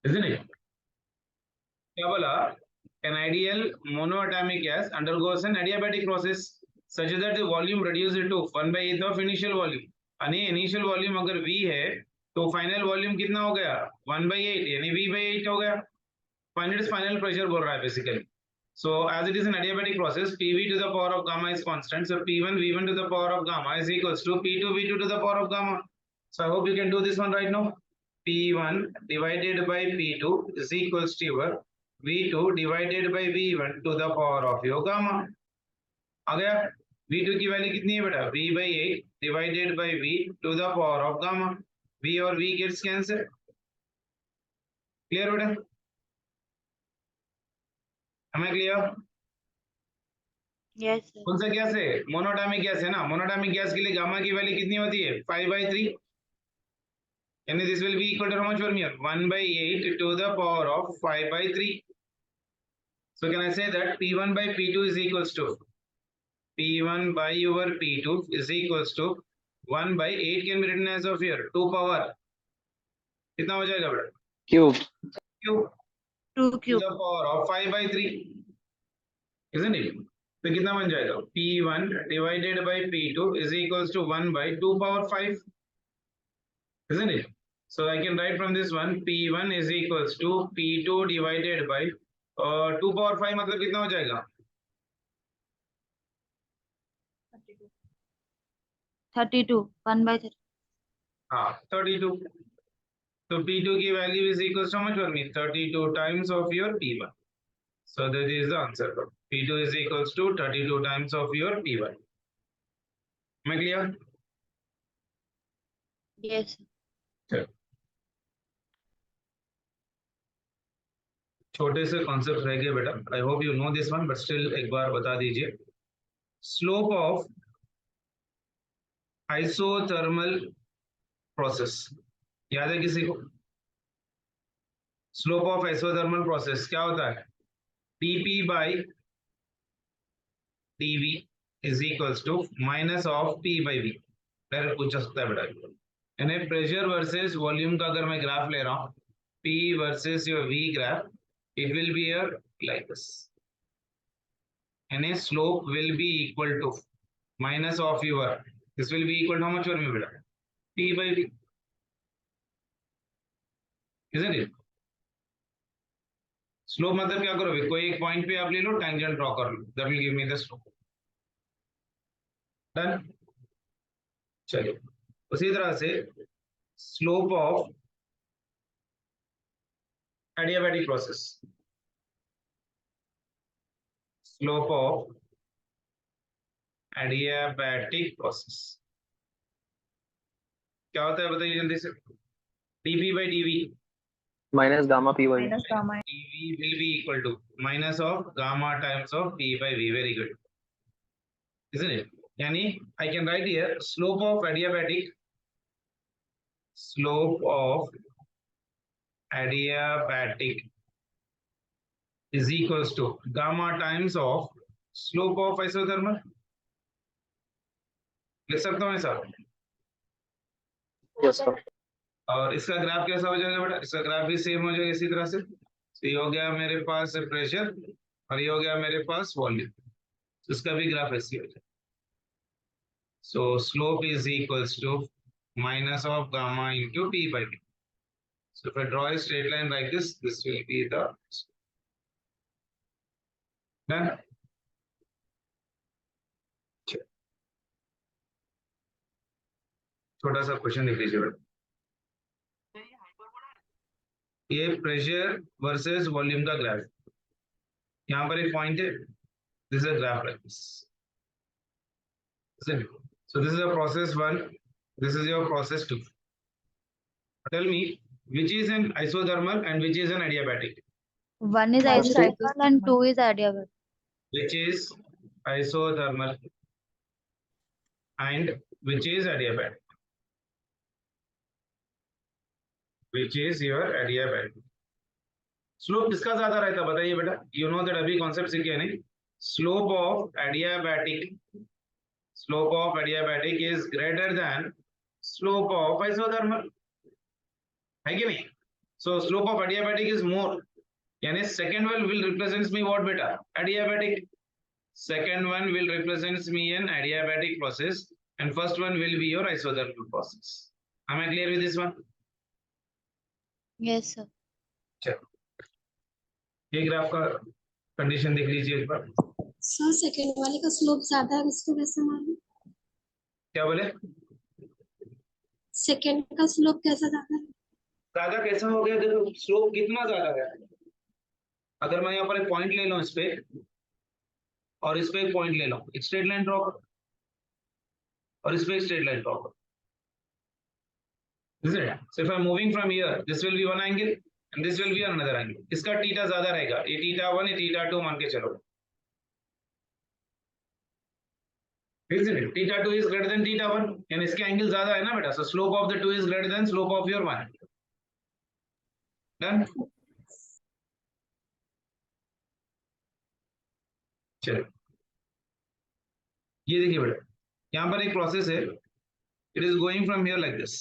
isn't it? क्या बोला? An ideal monoatomic gas undergoes an adiabatic process such that the volume reduced to 1/8 of initial volume. यानी initial volume अगर V है तो final volume कितना हो गया? 1/8 यानी V/8 हो गया. Find its final pressure बोल रहा है basically. So as it is an adiabatic process, PV to the power of gamma is constant. So P1 V1 to the power of gamma is equals to P2 V2 to the power of gamma. So I hope you can do this one right now. P1 divided by P2 is equals to your V2 divided by V1 to the power of your gamma. आ गया? V2 की value कितनी है बेटा? V/8 divided by V to the power of gamma. V और V gets cancelled. Clear बेटा? हमें clear? Yes, sir. कौन सा गैस है? मोनोटॉमिक गैस है ना. मोनोटॉमिक गैस के लिए गामा की वैल्यू कितनी होती है? 5/3. यानी this will be equal to how much for me? 1/8 to the power of 5/3. So can I say that P1 by P2 is equals to P1 by your P2 is equals to 1/8 can be written as of here 2 power. कितना हो जाएगा बेटा? Cube. Cube 2 to cube. the power of 5/3. Isn't it? तो कितना बन जाएगा? P1 divided by P2 is equals to 1/2 power 5. Isn't it? So I can write from this one P1 is equals to P2 divided by 2 power 5 मतलब कितना हो जाएगा? 32. 1/3. हाँ 32. So P2 की value is equals to how much for me? 32 times of your P1. So that is the answer. P2 is equals to 32 times of your P1. Am I clear? Yes, sir. चलो. छोटे से concept रह गए बेटा. I hope you know this one but still एक बार बता दीजिए. Slope of isothermal process याद है किसी को? स्लोप ऑफ आइसोथर्मल प्रोसेस क्या होता है? dp by dv is equals to minus of p by v. Direct पूछ सकता है बेटा. यानी प्रेशर वर्सेस वॉल्यूम का अगर मैं ग्राफ ले रहा हूं p versus your v graph, it will be here like this. And a slope will be equal to minus of your, this will be equal to how much for me beta? P by V. Isn't it? Slope मतलब क्या करोगे? कोई एक point पे आप ले लो, tangent draw कर लो, that will give me the slope. Done? चलिए उसी तरह से slope of adiabatic process. Slope of adiabatic process क्या होता है बताइए जल्दी से. dp by dv Minus gamma P by V. Minus gamma. dv will be equal to minus of gamma times of p by v. Very good, isn't it? Yani I can write here slope of adiabatic is equals to gamma times of slope of isothermal. लिख सकता हूँ ऐसा? Yes, sir. और इसका graph कैसा हो जाएगा बेटा? इसका ग्राफ भी सेम हो जाएगा इसी तरह से. तो ये हो गया मेरे पास प्रेशर और ये हो गया मेरे पास वॉल्यूम. इसका भी ग्राफ ऐसे हो जाएगा. So slope is equals to minus of gamma into p by v. So if I draw a straight line like this will be the done. छोटा सा क्वेश्चन लिख लीजिए बेटा. ये प्रेशर वर्सेस वॉल्यूम का ग्राफ. यहाँ पर एक पॉइंट है. This is graph like this. So this is a process 1. This is your process 2. Tell me which is an isothermal and which is an adiabatic. 1 is isothermal and 2 is adiabatic. Which is isothermal and which is adiabatic. Which is your adiabatic. Slope किसका ज्यादा रहता है बताइए बेटा? You know that अभी concept सीखे नहीं. Slope of adiabatic is greater than slope of isothermal, है कि नहीं? So slope of adiabatic is more. Yani second one will represents me what beta? Adiabatic. Second one will represents me an adiabatic process, and first one will be your isothermal process. Am I clear with this one? Yes, sir. चलो ये graph का condition देख लीजिए एक बार. Sir second वाले का slope ज्यादा है, इसको कैसे मालूम? क्या बोले? सेकंड का स्लोप कैसा ज्यादा है? ज्यादा कैसा हो गया? देखो स्लोप कितना ज्यादा है. अगर मैं यहाँ पर एक पॉइंट ले लूं इस पे और इस पे एक पॉइंट ले लूं, एक स्ट्रेट लाइन ड्रॉ करो और इस पे एक स्ट्रेट लाइन ड्रॉ करो. Isn't it? So if I'm moving from here, this will be one angle and this will be another angle. इसका थीटा ज्यादा रहेगा. ये थीटा 1 ये थीटा 2 मान के चलो. Isn't it? Theta 2 is greater than theta 1 and इसके एंगल ज्यादा है ना बेटा. So slope of the 2 is greater than slope of your 1. Done? चलो ये देखिए बेटा, यहाँ पर एक प्रोसेस है. It is going from here like this.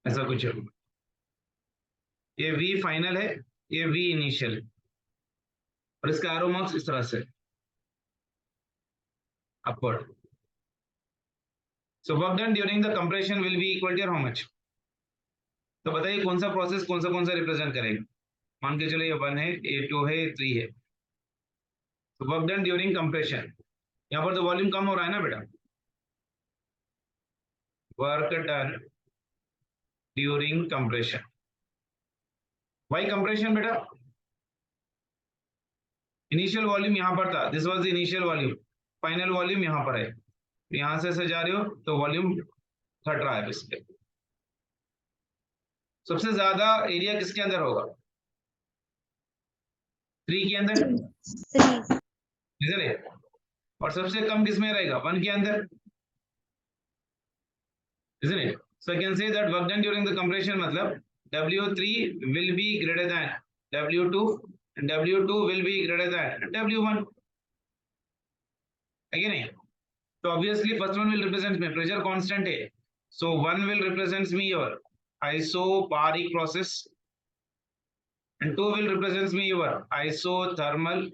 ऐसा कुछ है. ये V फाइनल है, ये V इनिशियल है और इसका एरो मार्क्स इस तरह से upward. So work done during the compression will be equal to how much? तो बताइए कौन सा प्रोसेस कौन सा रिप्रेजेंट करेगा. मान के चलो ये 1 है, ये 2 है, ये 3 है. तो वर्क डन ड्यूरिंग कंप्रेशन. यहाँ पर तो वॉल्यूम कम हो रहा है ना बेटा. Work done during compression. Why compression बेटा? इनिशियल वॉल्यूम यहाँ पर था, this was the initial volume. Final volume यहाँ पर है. यहाँ से जा रहे हो तो वॉल्यूम घट रहा है. इसके सबसे ज्यादा एरिया किसके अंदर होगा? 3 के अंदर, 3. isn't it? और सबसे कम किसमें रहेगा? 1 के अंदर, isn't it? So I can say that work done during the compression मतलब W3 will be greater than W2 and W2 will be greater than W1. Again, so obviously first one will represent me pressure constant है. So 1 will represents me your isobaric process and 2 will represents me your isothermal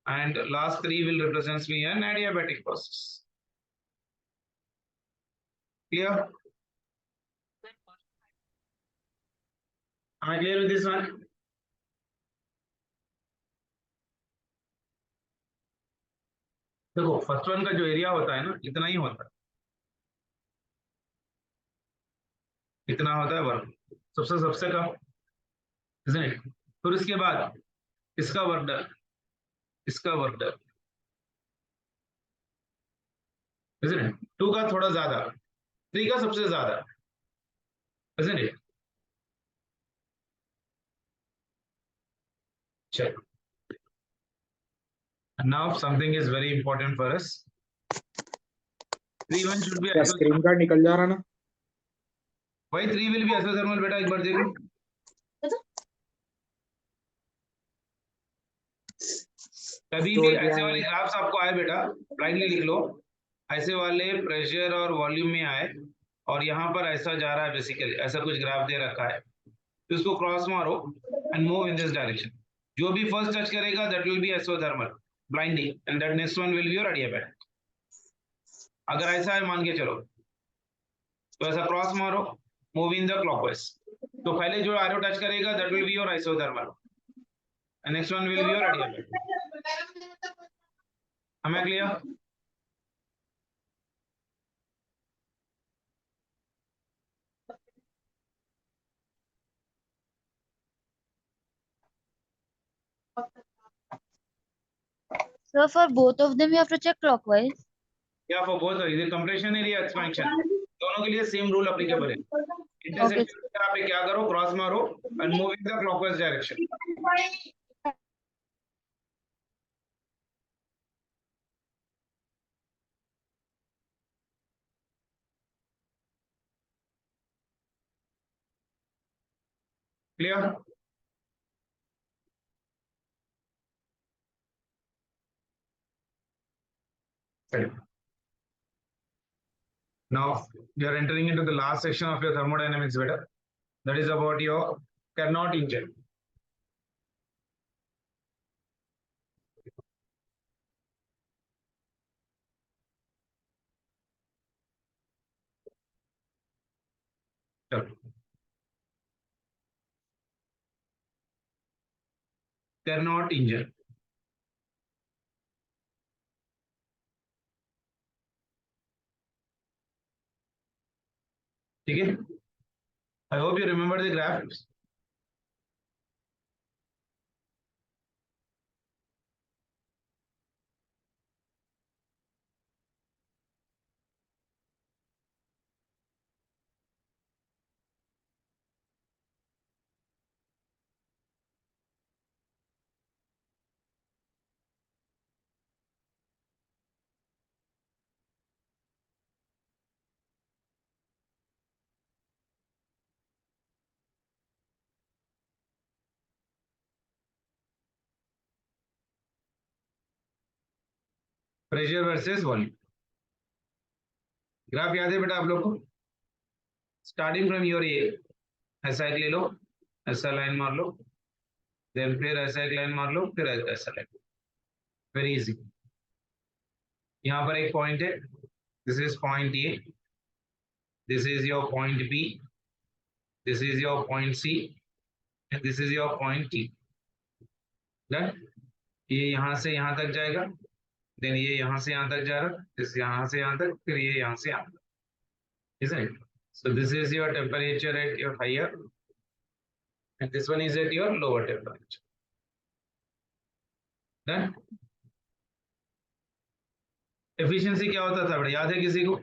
and last 3 will represents me an adiabatic process. Clear? Am I clear with this one? देखो first one का जो area होता है ना इतना ही होता है, इतना होता है वर्क. सबसे सबसे कम, isn't it? फिर इसके बाद इसका वर्क डन, इसका वर्क डन, isn't it? 2 का थोड़ा ज्यादा, 3 का सबसे ज्यादा, isn't it? चलो. And now something is very important for us. 3 1 should be क्या स्क्रीन गार्ड निकल जा रहा ना? why 3 will be isothermal बेटा एक बार देख लो. कभी भी ऐसे वाले ग्राफ्स आपको आए बेटा, ब्लाइंडली लिख लो. ऐसे वाले प्रेशर और वॉल्यूम में आए और यहाँ पर ऐसा जा रहा है, बेसिकली ऐसा कुछ ग्राफ दे रखा है, तो इसको क्रॉस मारो and move in this direction. जो भी फर्स्ट टच करेगा that will B isothermal blindly and that next one will be your adiabatic. अगर ऐसा है मान के चलो तो ऐसा क्रॉस मारो, मूव इन द क्लॉकवाइज. तो पहले जो एरो टच करेगा that will be your isothermal and next one will be your adiabatic. Am I clear? So for both of them, you have to check clockwise. Yeah, for both इधर compression area expansion दोनों के लिए same rule applicable है. Intersection पे आप क्या करो, cross मारो and move in the clockwise direction. Clear? Right. Now you are entering into the last section of your thermodynamics better. That is about your Carnot engine. Carnot engine. Okay. I hope you remember the graph. Pressure versus volume graph याद है बेटा आप लोग को starting from your ए ऐसा एक ले लो ऐसा लाइन मार लो देन फिर ऐसा एक लाइन मार लो फिर ऐसा लाइन वेरी इजी यहाँ पर एक पॉइंट है this is point A this is your point B this is your point C and this is your point T done ये यहाँ से यहाँ तक जाएगा देन ये यहाँ से यहाँ तक जा रहा दिस यहाँ से यहाँ तक फिर ये यहाँ से यहाँ तक isn't it? So this is your temperature at your higher and this one is at your lower temperature. Done? Efficiency क्या होता था बेटा याद है किसी को?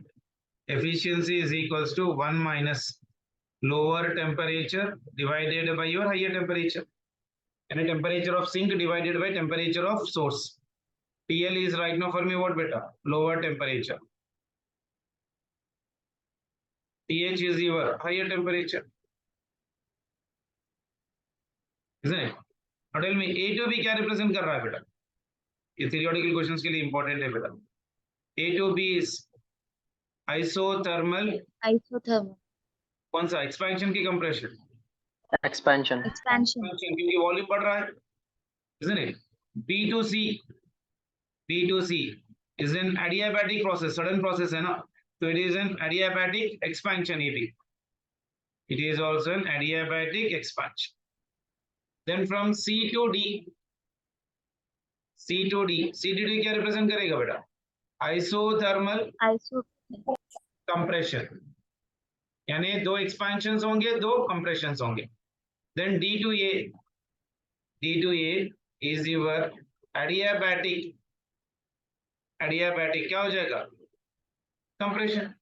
Efficiency is equals to 1 minus lower temperature divided by your higher temperature. And temperature of sink divided by temperature of source. TL is right now for me what beta? Lower temperature. TH is your higher temperature. Isn't it? Now tell me A to B क्या represent कर रहा है बेटा? ये theoretical questions के लिए important है बेटा. A to B is isothermal. Isothermal. कौन सा? Expansion की compression. Expansion. Expansion. क्योंकि volume बढ़ रहा है. Isn't it? B to C. B to C is an adiabatic process. Sudden process है ना? So it is an adiabatic expansion AB. It is also an adiabatic expansion. Then from C to D. C to D. C to D क्या represent करेगा बेटा? Isothermal compression. यानी दो expansions होंगे, दो compressions होंगे. Then D to A. D to A is your adiabatic. Adiabatic क्या हो जाएगा? Compression.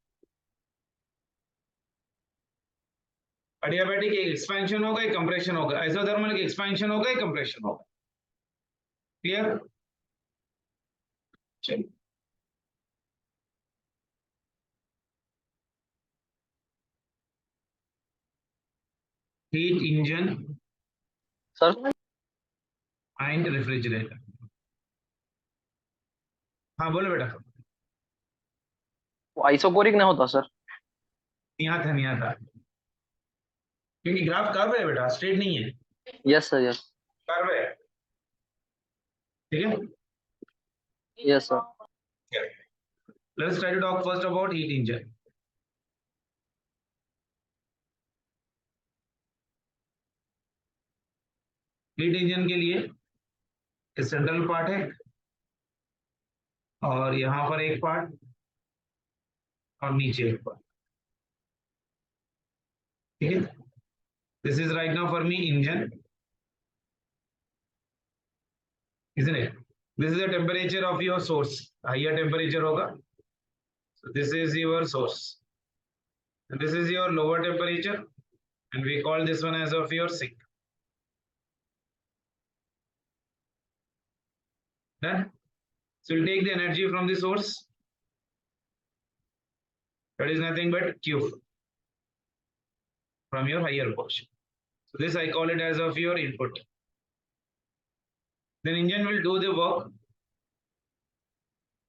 Adiabatic एक expansion होगा, एक compression होगा. Isothermal एक expansion होगा, एक compression होगा. Clear? चलिए. Heat engine Sir, and refrigerator. हाँ बोलो बेटा. आइसोकोरिक नहीं होता सर. नहीं आता क्योंकि ग्राफ कर्व है बेटा स्ट्रेट नहीं है. Yes sir. यस. कर्व है. ठीक है. Yes sir. Let's try to talk first about heat engine. Heat engine के लिए सेंट्रल पार्ट है और यहाँ पर एक पार्ट और नीचे एक पार्ट. ठीक है. This is right now for me engine. isn't it? This is the temperature of your source. Higher temperature होगा. So this is your source. And this is your lower temperature. And we call this one as of your sink. Done? So we'll take the energy from the source. That is nothing but Q from your higher portion. So this I call it as of your input. Then engine will do the work.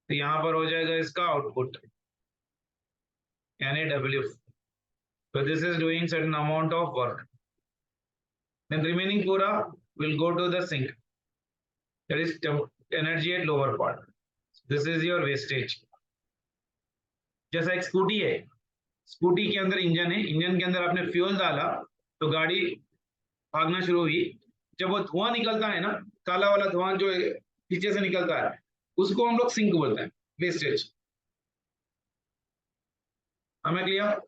तो यहाँ पर हो जाएगा इसका output, यानी W. So this is doing certain amount of work. Then remaining pura will go to the sink. That is energy at lower part. This is your wastage. जैसा एक scooty है, स्कूटी के अंदर इंजन है, engine के अंदर आपने fuel डाला तो गाड़ी भागना शुरू हुई. जब वो धुआं निकलता है ना, काला वाला धुआं जो पीछे से निकलता है, उसको हम लोग सिंक बोलते हैं, वेस्टेज. हमें clear?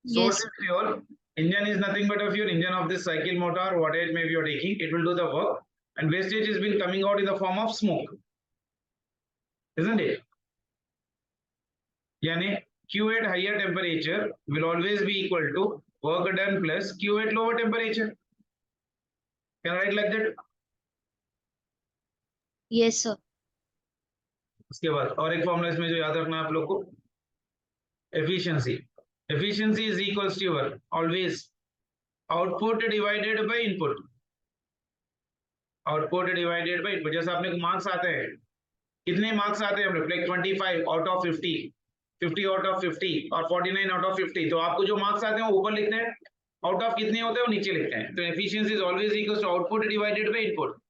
Source Yes. is fuel. Engine is nothing but a fuel. Engine of this cycle motor, whatever it may be you're taking, it will do the work. And wastage has been coming out in the form of smoke, isn't it? यानी Q at higher temperature will always be equal to work done plus Q at lower temperature. Can I write like that? Yes, sir. उसके बाद और एक formula इसमें जो याद रखना है आप लोग को, efficiency. Efficiency is equals to your always output divided by input. Output divided by input. जैसे आपने मार्क्स आते हैं, कितने मार्क्स आते हैं हम लोग, like 25 out of 50, 50 out of 50 और 49 आउट ऑफ 50. तो आपको जो मार्क्स आते हैं वो ऊपर लिखते हैं, आउट ऑफ कितने होते हैं वो नीचे लिखते हैं. तो efficiency is always equals to output divided by input.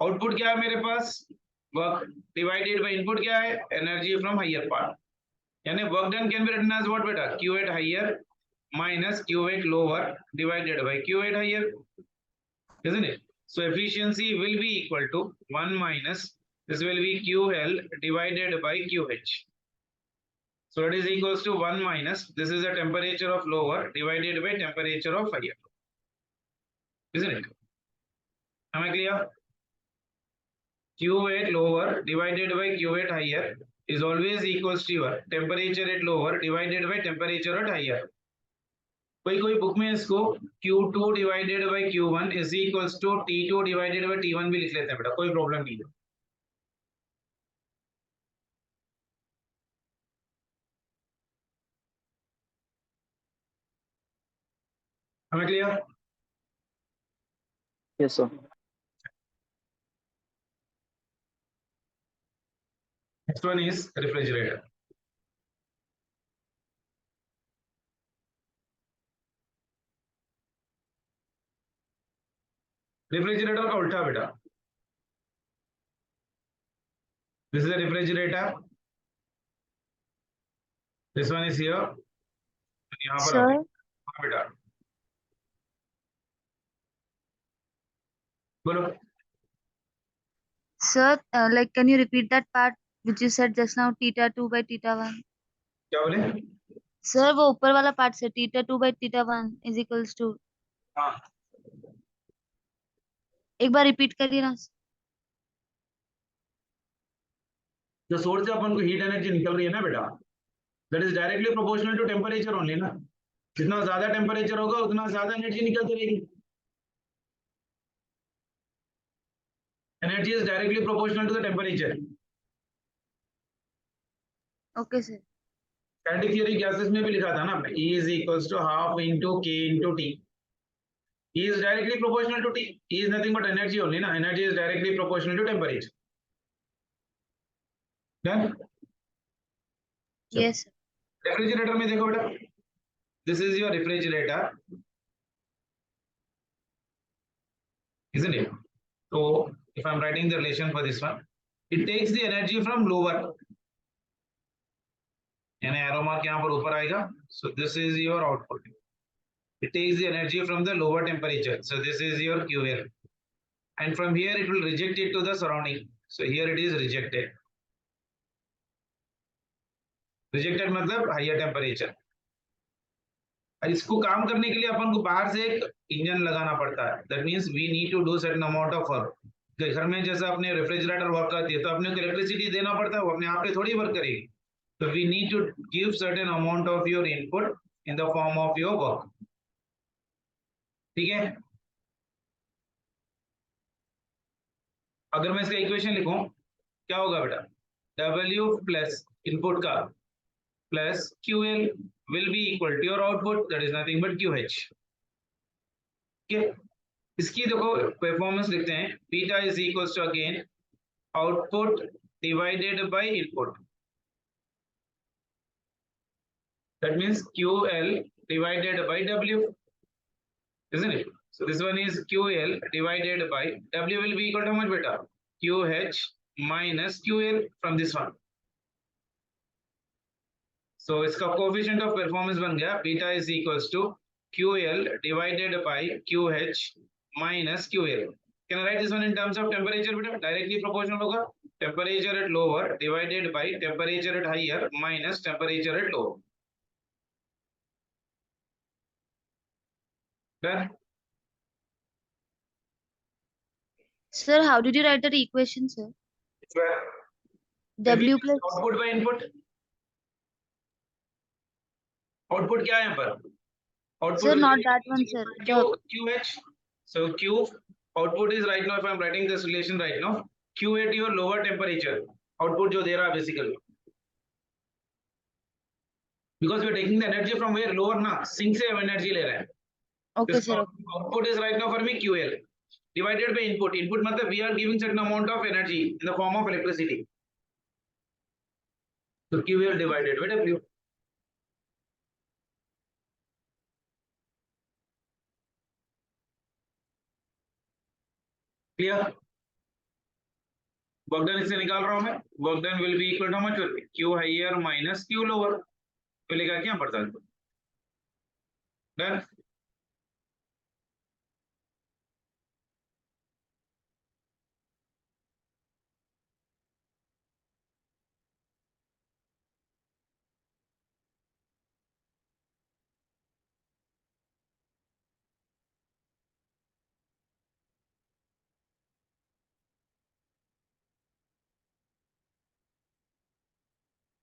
Output क्या है मेरे पास, वर्क, डिवाइडेड बाय इनपुट क्या है, एनर्जी फ्रॉम हायर पार्ट. यानी work done can be written as what बेटा, Q at higher minus Q at lower divided by Q at higher, isn't it? So efficiency will be equal to 1 minus, this will be QL divided by QH. So it is equals to 1 minus, this is the temperature of lower divided by temperature of higher, isn't it? Am I clear? Q at lower divided by Q at higher is always equals to your temperature at lower divided by temperature at higher. कोई book में इसको Q2 divided by Q1 is equals to T2 divided by T1 भी लिख लेते हैं बेटा, कोई problem नहीं है. हमें clear? Yes, sir. Next one is refrigerator. Refrigerator का उल्टा बेटा, this is a refrigerator, this one is here, यहाँ पर Sir, हाँ बेटा बोलो. sir, like, can you repeat that part which you said just now, theta 2 by theta 1? क्या बोले? Sir, वो ऊपर वाला part से theta 2 by theta 1 is equals to, हाँ एक बार repeat करिए ना. जो सोर्स से अपन को हीट एनर्जी निकल रही है ना बेटा, that is directly proportional to temperature only ना. जितना ज्यादा टेम्परेचर होगा उतना ज्यादा एनर्जी निकलती रहेगी. Energy is directly proportional to the temperature. Okay, sir. Static theory gases में भी लिखा था ना, E is equals to half into K into T. E is directly proportional to T. E is nothing but energy only ना, energy is directly proportional to temperature. Done? Yes, sir. Refrigerator में देखो बेटा, this is your refrigerator, isn't it? So if I'm writing the relation for this one, it takes the energy from lower, यानी arrow mark यहाँ पर ऊपर आएगा. So this is your output. It takes the energy from the lower temperature. So this is your QL. And from here it will reject it to the surrounding. So here it is rejected. Rejected मतलब higher temperature. और इसको काम करने के लिए अपन को बाहर से एक इंजन लगाना पड़ता है. That means we need to do certain amount of work. घर में जैसा अपने रेफ्रिजरेटर वर्क करती है तो अपने को इलेक्ट्रिसिटी देना पड़ता है, वो अपने आप पे थोड़ी वर्क करेगी. So we need to give certain amount of your input in the form of your work. ठीक है? अगर मैं इसका इक्वेशन लिखूं क्या होगा बेटा, W प्लस इनपुट का plus QL will be equal to your output, that is nothing but QH. के इसकी देखो परफॉर्मेंस लिखते हैं, beta is equals to again output divided by input, that means QL divided by W, isn't it? So this one is QL divided by W will be equal to how much beta? QH minus QL from this one. So इसका coefficient of performance बन गया beta is equals to QL divided by QH minus QL. Can I write this one in terms of temperature beta? Directly proportional होगा, temperature at lower divided by temperature at higher minus temperature at lower. Done? Sir, how did you write that equation, sir? Where? W plus output by input, output क्या है यहाँ पर? Output sir, not that one, sir. The QH. So Q output is right now, if I am writing this relation right now, Q at your lower temperature, output जो दे रहा है basically, because we are taking the energy from where? Lower ना, sink से energy ले रहे हैं. okay, This sir. Okay. output is right now for me QL divided by input. Input मतलब we are giving certain amount of energy in the form of electricity. So QL divided by W. Clear? Work done इससे निकाल रहा हूँ मैं. Work done will be equal to how much will be? Q higher minus Q lower. तो लेगा क्या पड़ता है? Done?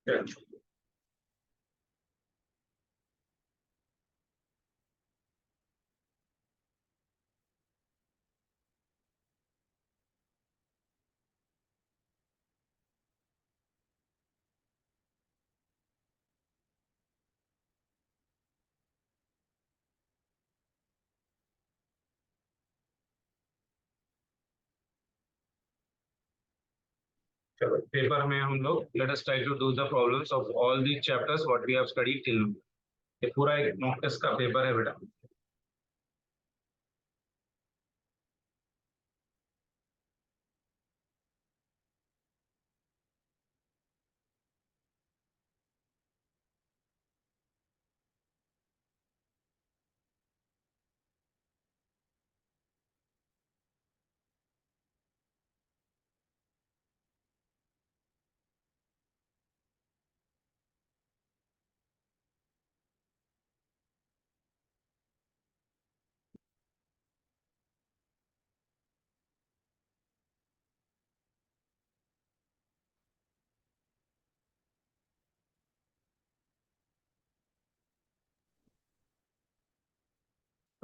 Yeah. चलो पेपर में हम लोग let us try to do the problems of all the chapters what we have studied till now. ये पूरा एक मॉक टेस्ट का पेपर है बेटा.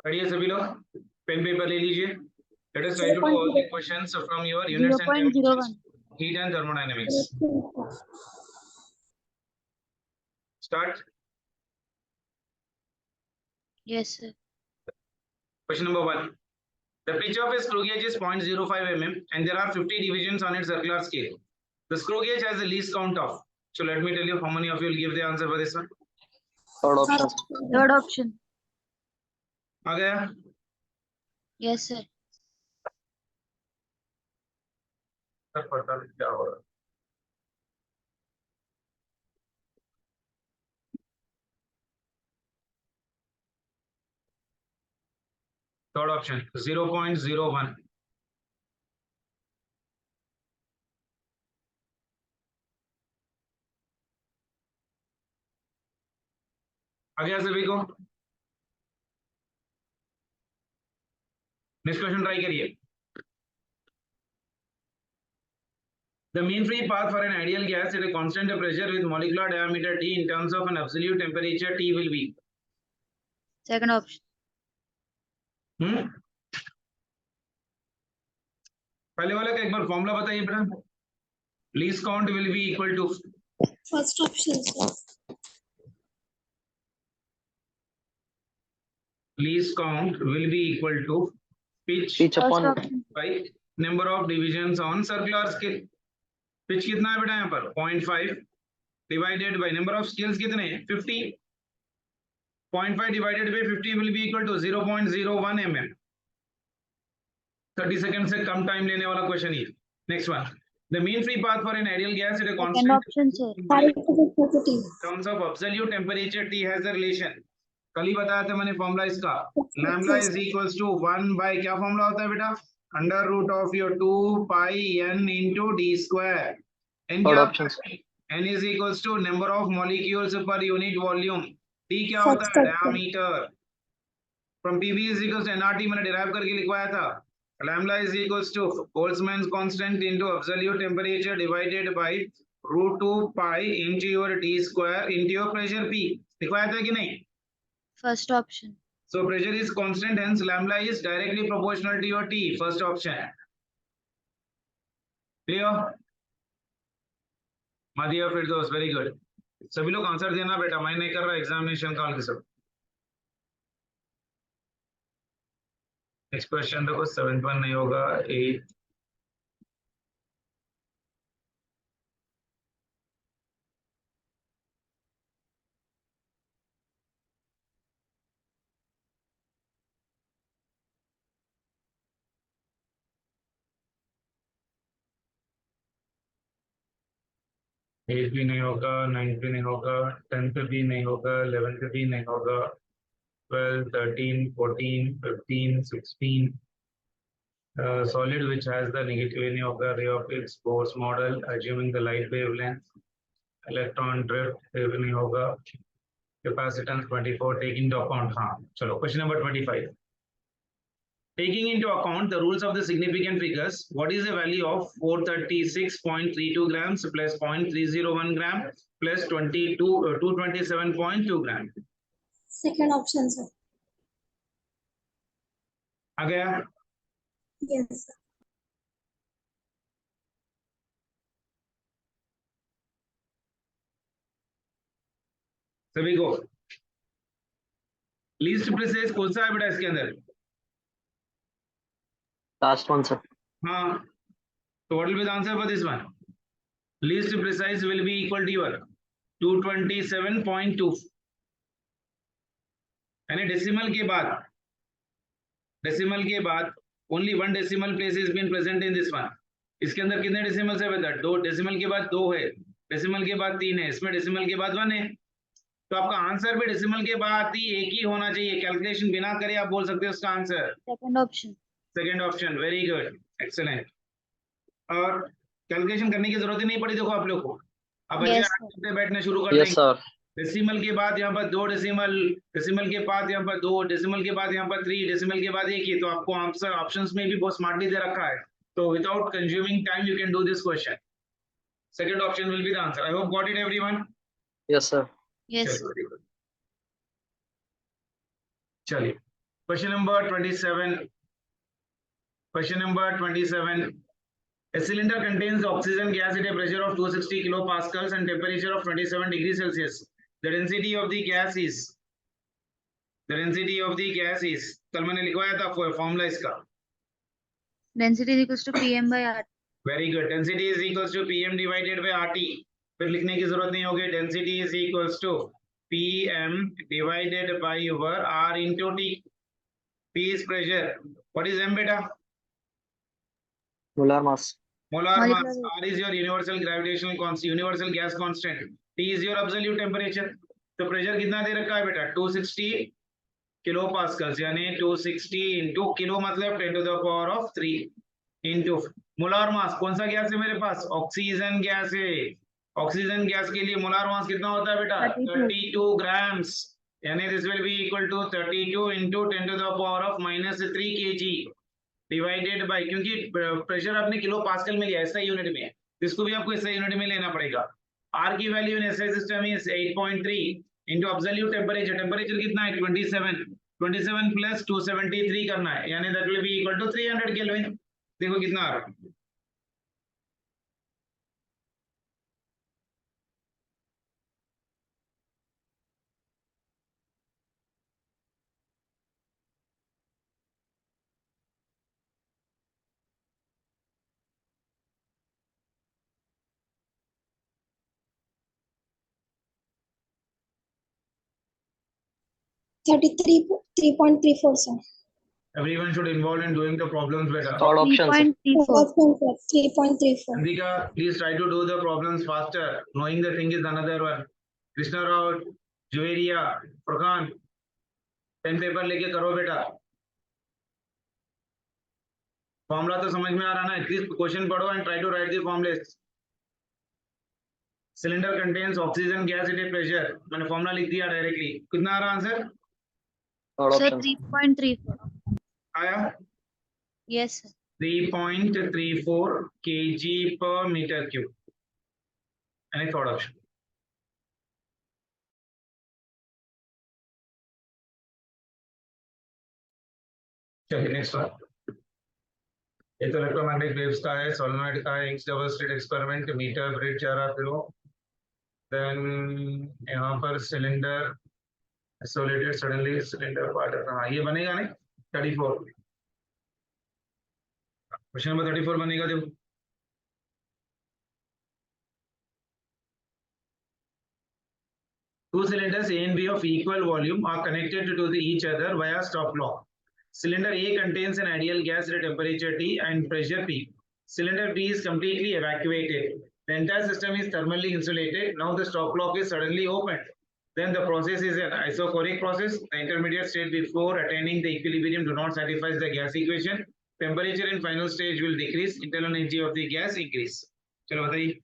पढ़िए सभी लोग, पेन पेपर ले लीजिए. Let us try to do all the questions from your units and 0.01. heat and thermodynamics. Start. Yes, sir. Question number 1. The pitch of a screw gauge is 0.05 mm and there are 50 divisions on its circular scale. The screw gauge has the least count of. So let me tell you how many of you will give the answer for this one. Third option. Third option. आ गया? Yes, sir. Sir पता नहीं क्या हो रहा है. Third option 0.01. आ गया सभी को? नेक्स्ट क्वेश्चन ट्राई करिए. The mean free path for an ideal gas at a constant pressure with molecular diameter T in terms of an absolute temperature T will be. Second option. पहले वाला का एक बार formula बताइए बेटा. Least count will be equal to first option sir. least count will be equal to pitch Pitch First upon option. by number of divisions on circular scale. Pitch कितना है बेटा यहाँ पर 0.5 divided by number of scales कितने 50. 0.5 divided by 50 will be equal to 0.01 mm. 30 second से कम time लेने वाला question ये. Next one. The mean free path for an ideal gas at a Second constant option, sir. Parity. terms of absolute temperature T has the relation. कल ही बताया था मैंने formula इसका. Lambda is equals to 1 by क्या formula होता है बेटा under root of your 2 pi n into d square. n third क्या option, होता है? n is equals to number of molecules per unit volume. t क्या होता है First option. diameter. From pv is equals to nrt मैंने derive करके लिखवाया था. Lambda is equals to Boltzmann's constant into absolute temperature divided by root 2 pi into your d square into your pressure p. लिखवाया था कि नहीं? First option. So pressure is constant, hence lambda is directly proportional to your T. First option. Clear? Madhya Firdaus, very good. सभी लोग answer देना बेटा, मैं नहीं कर रहा एग्जामिनेशन कॉल के सब. नेक्स्ट क्वेश्चन देखो 7th वन नहीं होगा 8th. एट भी नहीं होगा, 9th भी नहीं होगा, 10th भी नहीं होगा, 11th भी नहीं होगा, 12, 13, 14, 15, 16. Solid which has the negativity of the ray of its Bose model, assuming the light wavelength. Electron drift भी नहीं होगा. Capacitance 24 taking into account. हाँ चलो question number 25. Taking into account the rules of the significant figures, what is the value of 436.32 grams plus 0.301 gram plus 227.2 gram? Second option, sir. आ गया? Yes, sir. सभी को least precise कौन सा है बेटा इसके अंदर? last one, sir. हाँ तो what will be the answer for this one? Least precise will be equal to your 227.2. यानी डेसिमल के बाद only one decimal place is been present in this one. इसके अंदर कितने डेसिमल्स है बेटा? 2. डेसिमल के बाद 2 है, डेसिमल के बाद 3 है, इसमें डेसिमल के बाद 1 है. तो आपका आंसर भी डेसिमल के बाद ही एक ही होना चाहिए. कैलकुलेशन बिना करे आप बोल सकते हो उसका answer. Second option. Second option, very good, excellent. और कैलकुलेशन करने की जरूरत ही नहीं पड़ी. देखो आप लोग को अब बच्चे Yes, आठ घंटे बैठने शुरू कर Yes, देंगे. sir. डेसिमल के बाद यहाँ पर 2 डेसिमल, डेसिमल के बाद यहाँ पर 2, डेसिमल के बाद यहाँ पर 3, डेसिमल के बाद 1 ही. तो आपको आंसर ऑप्शंस में भी बहुत स्मार्टली दे रखा है. तो without consuming time you can do this question. Second option will be the answer. I hope got it everyone. Yes, sir. yes. चलिए वेरी गुड. चलिए question number 27. Question number 27. A cylinder contains oxygen gas at a pressure of 260 kilopascals and temperature of 27 degrees Celsius. The density of the gas is. कल मैंने लिखवाया था formula इसका. Density is equals to PM by R. Very good. Density is equals to PM divided by RT. फिर लिखने की जरूरत नहीं होगी. Density is equals to PM divided by over R into T. P is pressure. What is M बेटा? Molar mass. Molar Molecular mass. weight. R is your universal gravitational constant, universal gas constant. T is your absolute temperature. तो pressure कितना दे रखा है बेटा? 260 kilo Pascal's, यानी 260 into kilo मतलब 10 to the power of 3 into molar mass. कौन सा gas है मेरे पास? ऑक्सीजन गैस है. ऑक्सीजन गैस के लिए मोलार मास कितना होता है बेटा? 32 ग्राम्स. यानी this will be equal to 32 into 10 to the power of -3 kg divided by, क्योंकि प्रेशर आपने किलो पास्कल में लिया, ऐसा यूनिट में है, इसको भी आपको ऐसा यूनिट में लेना पड़ेगा. आर की value in SI system is 8.3 into absolute temperature. Temperature कितना है? 27 प्लस 273 करना है, यानी that will be equal to 300 kelvin. देखो कितना आ रहा है. 3.34 sir. Everyone should involve in doing the problems better. Third option, sir. 3.34. 3.34. Andika, please try to do the problems faster. Knowing the thing is another one. Krishna Rao, Juveria, Furkan, pen paper लेके करो बेटा. Formula तो समझ में आ रहा ना. At least question पढ़ो and try to write the formulas. Cylinder contains oxygen gas at a pressure. मैंने फॉर्मूला लिख दिया डायरेक्टली. कितना आ रहा answer? Third Sir, option, sir. 3.34. आया? Yes, sir. 3.34 kg per meter cube. Any third option? चलिए next one. ये तो इलेक्ट्रोमैग्नेटिक वेव्स का है, सोलेनॉइड का है, X double slit experiment, metre bridge जा रहा फिर वो. देन यहाँ पर cylinder isolated suddenly cylinder part. हाँ ये बनेगा नहीं. 34 क्वेश्चन नंबर 34 बनेगा. देखो two cylinders A and B of equal volume are connected to each other via stop lock. Cylinder A contains an ideal gas at a temperature T and pressure P. Cylinder B is completely evacuated. The entire system is thermally insulated. Now the stop lock is suddenly opened. Then the process is an isochoric process. The intermediate state before attaining the equilibrium do not satisfy the gas equation. Temperature in final stage will decrease. Internal energy of the gas increase. चलो बताइए.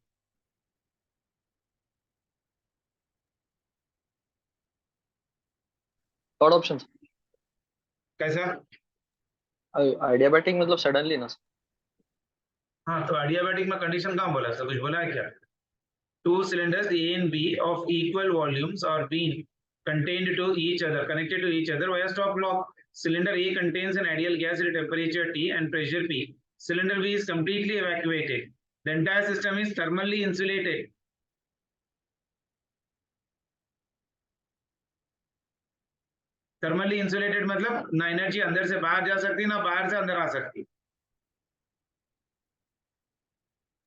Third option, sir. कैसा? Adiabatic मतलब suddenly ना, sir. हाँ तो adiabatic में condition कहाँ बोला? सब कुछ बोला है क्या? Two cylinders A and B of equal volumes are being contained to each other, connected to each other via stop lock. Cylinder A contains an ideal gas at a temperature T and pressure P. Cylinder B is completely evacuated. The entire system is thermally insulated. Thermally insulated मतलब ना energy अंदर से बाहर जा सकती ना बाहर से अंदर आ सकती.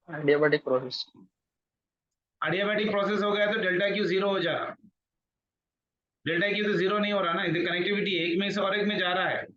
Adiabatic process. एडियाबैटिक प्रोसेस हो गया तो डेल्टा क्यू जीरो हो जा रहा. डेल्टा क्यू तो जीरो नहीं हो रहा ना. इधर कनेक्टिविटी एक में से और एक में जा रहा है.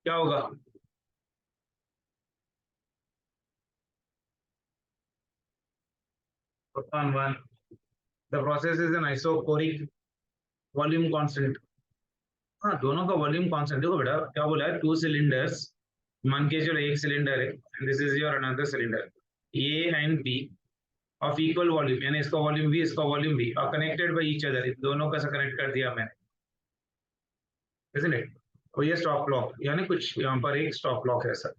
क्या होगा? One. The process is an isochoric volume constant. हाँ दोनों का वॉल्यूम कांस्टेंट. देखो बेटा क्या बोला है. टू सिलेंडर्स मान के चलो एक सिलेंडर है and this is your another cylinder A and B of equal volume यानी इसका वॉल्यूम भी इसका वॉल्यूम भी और कनेक्टेड बाय ईच अदर. दोनों का कनेक्ट कर दिया मैंने, isn't it? और ये स्टॉप लॉक यानी कुछ यहाँ पर एक स्टॉप लॉक है sir.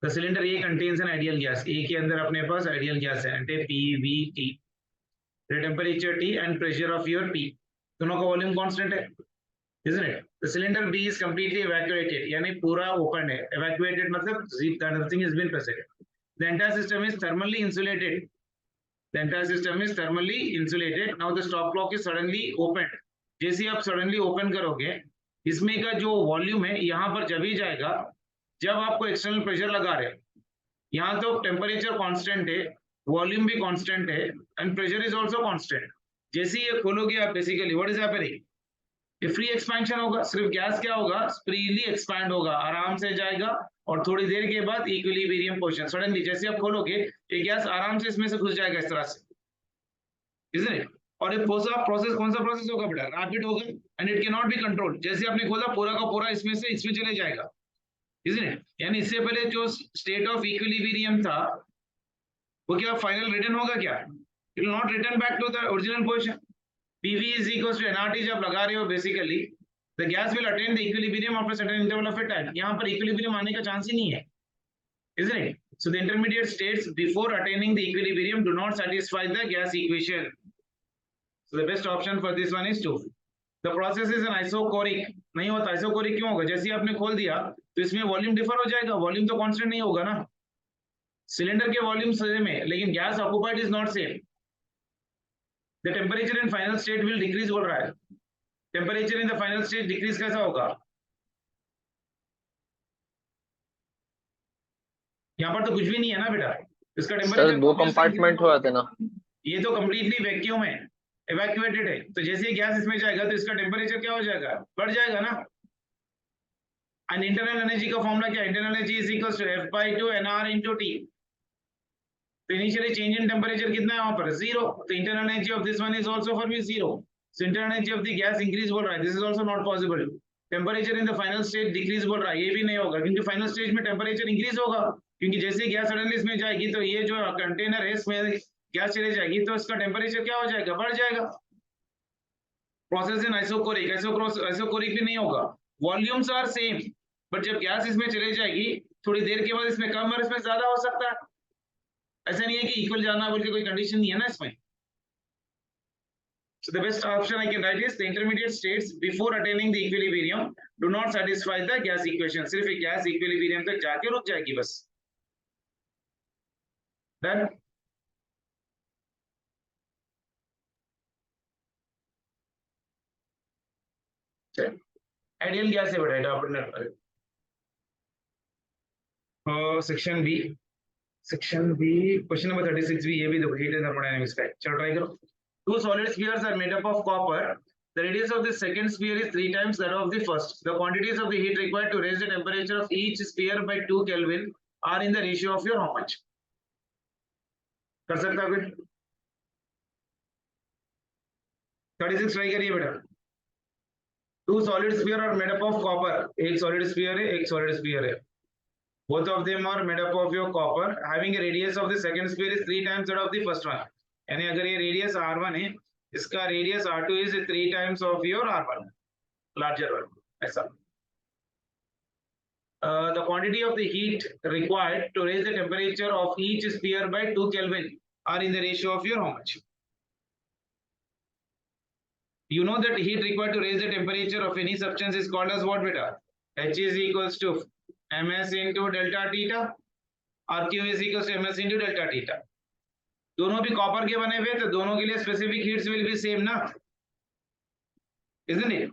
The cylinder A contains an ideal gas. A के अंदर अपने पास आइडियल गैस है and P V T. Temperature T and pressure of your P. दोनों का वॉल्यूम कांस्टेंट है, isn't it? The cylinder B is completely evacuated यानी पूरा ओपन है. evacuated मतलब nothing has been present. The entire system is thermally insulated. The entire system is thermally insulated. Now the stop lock is suddenly opened. जैसे आप suddenly open करोगे इसमें का जो वॉल्यूम है यहाँ पर जब ही जाएगा जब आपको एक्सटर्नल प्रेशर लगा रहे. यहाँ तो टेम्परेचर कांस्टेंट है, वॉल्यूम भी कांस्टेंट है and pressure is also constant. जैसे ही ये खोलोगे आप बेसिकली व्हाट इज हैपनिंग? ये फ्री एक्सपेंशन होगा. सिर्फ गैस क्या होगा? फ्रीली एक्सपैंड होगा, आराम से जाएगा और थोड़ी देर के बाद इक्विलिब्रियम पोजीशन. सडनली जैसे आप खोलोगे ये गैस आराम से इसमें से घुस जाएगा इस तरह से, isn't it? और ये प्रोसेस कौन सा प्रोसेस होगा बेटा? रैपिड होगा and it can not be controlled. जैसे आपने खोला पूरा का पूरा इसमें से इसमें चले जाएगा, isn't it? यानी इससे पहले जो स्टेट ऑफ इक्विलिब्रियम था वो क्या फाइनल रिटर्न होगा क्या? It will not return back to the original position. PV is equals to nRT जब लगा रहे हो basically the gas will attain the equilibrium after certain interval of a time. यहाँ पर equilibrium आने का चांस ही नहीं है, isn't it? So the intermediate states before attaining the equilibrium do not satisfy the gas equation. So the best option for this one is 2. The process is an isochoric, नहीं होता। Isochoric क्यों होगा? जैसे ही आपने खोल दिया तो इसमें वॉल्यूम डिफर हो जाएगा, वॉल्यूम तो कांस्टेंट नहीं होगा ना। सिलेंडर के वॉल्यूम सेम है लेकिन gas occupied is not same. The temperature in final state will decrease बोल रहा है। Temperature in the final state decrease कैसा होगा? यहाँ पर तो कुछ भी नहीं है ना बेटा, इसका सर टेम्परेचर 2 कंपार्टमेंट हुआ था ना। ये तो कंप्लीटली वैक्यूम है, इवैक्यूएटेड है, तो जैसे ही गैस इसमें जाएगा तो इसका टेम्परेचर क्या हो जाएगा? बढ़ जाएगा ना। एंड इंटरनल एनर्जी का फॉर्मूला क्या है? Internal energy is equals to F/2 nR into T। तो इनिशियली चेंज इन टेम्परेचर कितना है वहां पर? 0। तो internal energy of this one is also for me 0। So internal energy of the gas increase बोल रहा है, this is also not possible. Temperature in the final state decrease बोल रहा है, ये भी नहीं होगा क्योंकि फाइनल स्टेज में टेम्परेचर इंक्रीज होगा, क्योंकि जैसे ही गैस सडनली इसमें जाएगी तो ये जो कंटेनर है इसमें गैस चले जाएगी तो इसका टेम्परेचर क्या हो जाएगा? बढ़ जाएगा। प्रोसेस इन आइसोकोरिक, आइसोकोरिक भी नहीं होगा, वॉल्यूम्स आर सेम, बट जब गैस इसमें चले जाएगी थोड़ी देर के बाद इसमें कम और इसमें ज्यादा हो सकता है। ऐसा नहीं है कि इक्वल जाना बोल के कोई कंडीशन नहीं है ना इसमें। So the best option I can write is the intermediate states before attaining the equilibrium do not satisfy the gas equation। सिर्फ एक गैस इक्विलिब्रियम तक जाके रुक जाएगी बस। Done? आइडियल गैस है बेटा आपने। Section B, section B question number 36 भी, ये भी देखो हीट एंड थर्मोडायनामिक्स का है। चलो ट्राई करो। Two solid spheres are made up of copper. The radius of the second sphere is 3 times that of the first. The quantities of the heat required to raise the temperature of each sphere by 2 Kelvin are in the ratio of your how much? कर सकता है कोई? 36 try करिए बेटा। Two solid sphere are made up of copper. एक solid sphere है, एक solid sphere है। Both of them are made up of your copper. Having a radius of the second sphere is 3 times that of the first one. यानी अगर ये radius R1 है, इसका radius R2 is 3 times of your R1, larger one, ऐसा। The quantity of the heat required to raise the temperature of each sphere by 2 Kelvin are in the ratio of your how much? You know that heat required to raise the temperature of any substance is called as what beta? H is equals to ms into delta theta और Q is equals to ms into delta theta। दोनों भी copper के बने हुए तो दोनों के लिए specific heats will be same ना, isn't it?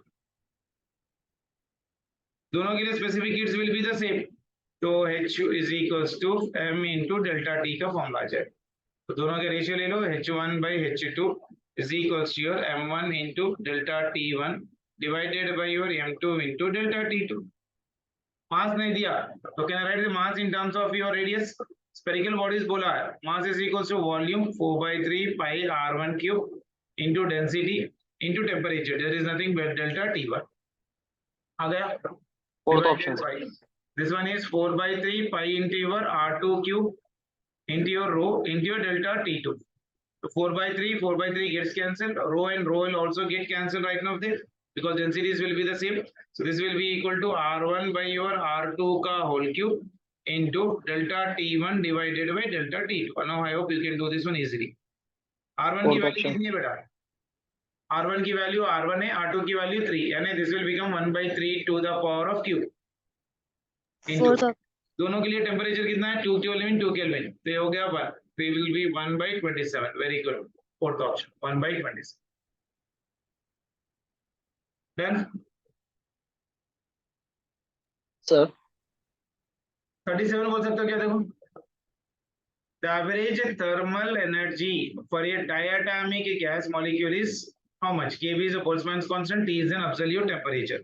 दोनों के लिए specific heats will be the same. तो H is equals to m into delta T का फॉर्मूला आ जाए। तो दोनों के रेशियो ले लो, H1 by H2 is equals to your m1 into delta T1 divided by your m2 into delta T2। मास नहीं दिया तो can write the mass in terms of your radius. Spherical bodies बोला है, mass is equals to volume 4/3 pi r1 cube into density into temperature, there is nothing but delta T1 आ गया। Fourth option. This one is 4/3 pi into your r2 cube into your rho into your delta T2। So 4/3 gets cancelled, rho and rho will also get cancelled right now there because densities will be the same। So this will be equal to r1 by your r2 ka whole cube into delta T1 divided by delta T2। Now I hope you can do this one easily। r1 की value कितनी है बेटा? r1 की value r1 है, r2 की value 3, यानी this will become 1/3 to the power of q into Fourth option. दोनों के लिए टेम्परेचर कितना है? 2 केल्विन 2 केल्विन, तो ये हो गया 1, तो it will be 1/27। Very good, fourth option 1/27। Then sir 37 बोल सकते हो क्या? देखो, the average thermal energy for a diatomic gas molecule is how much? Kb is a Boltzmann's constant, T is an absolute temperature।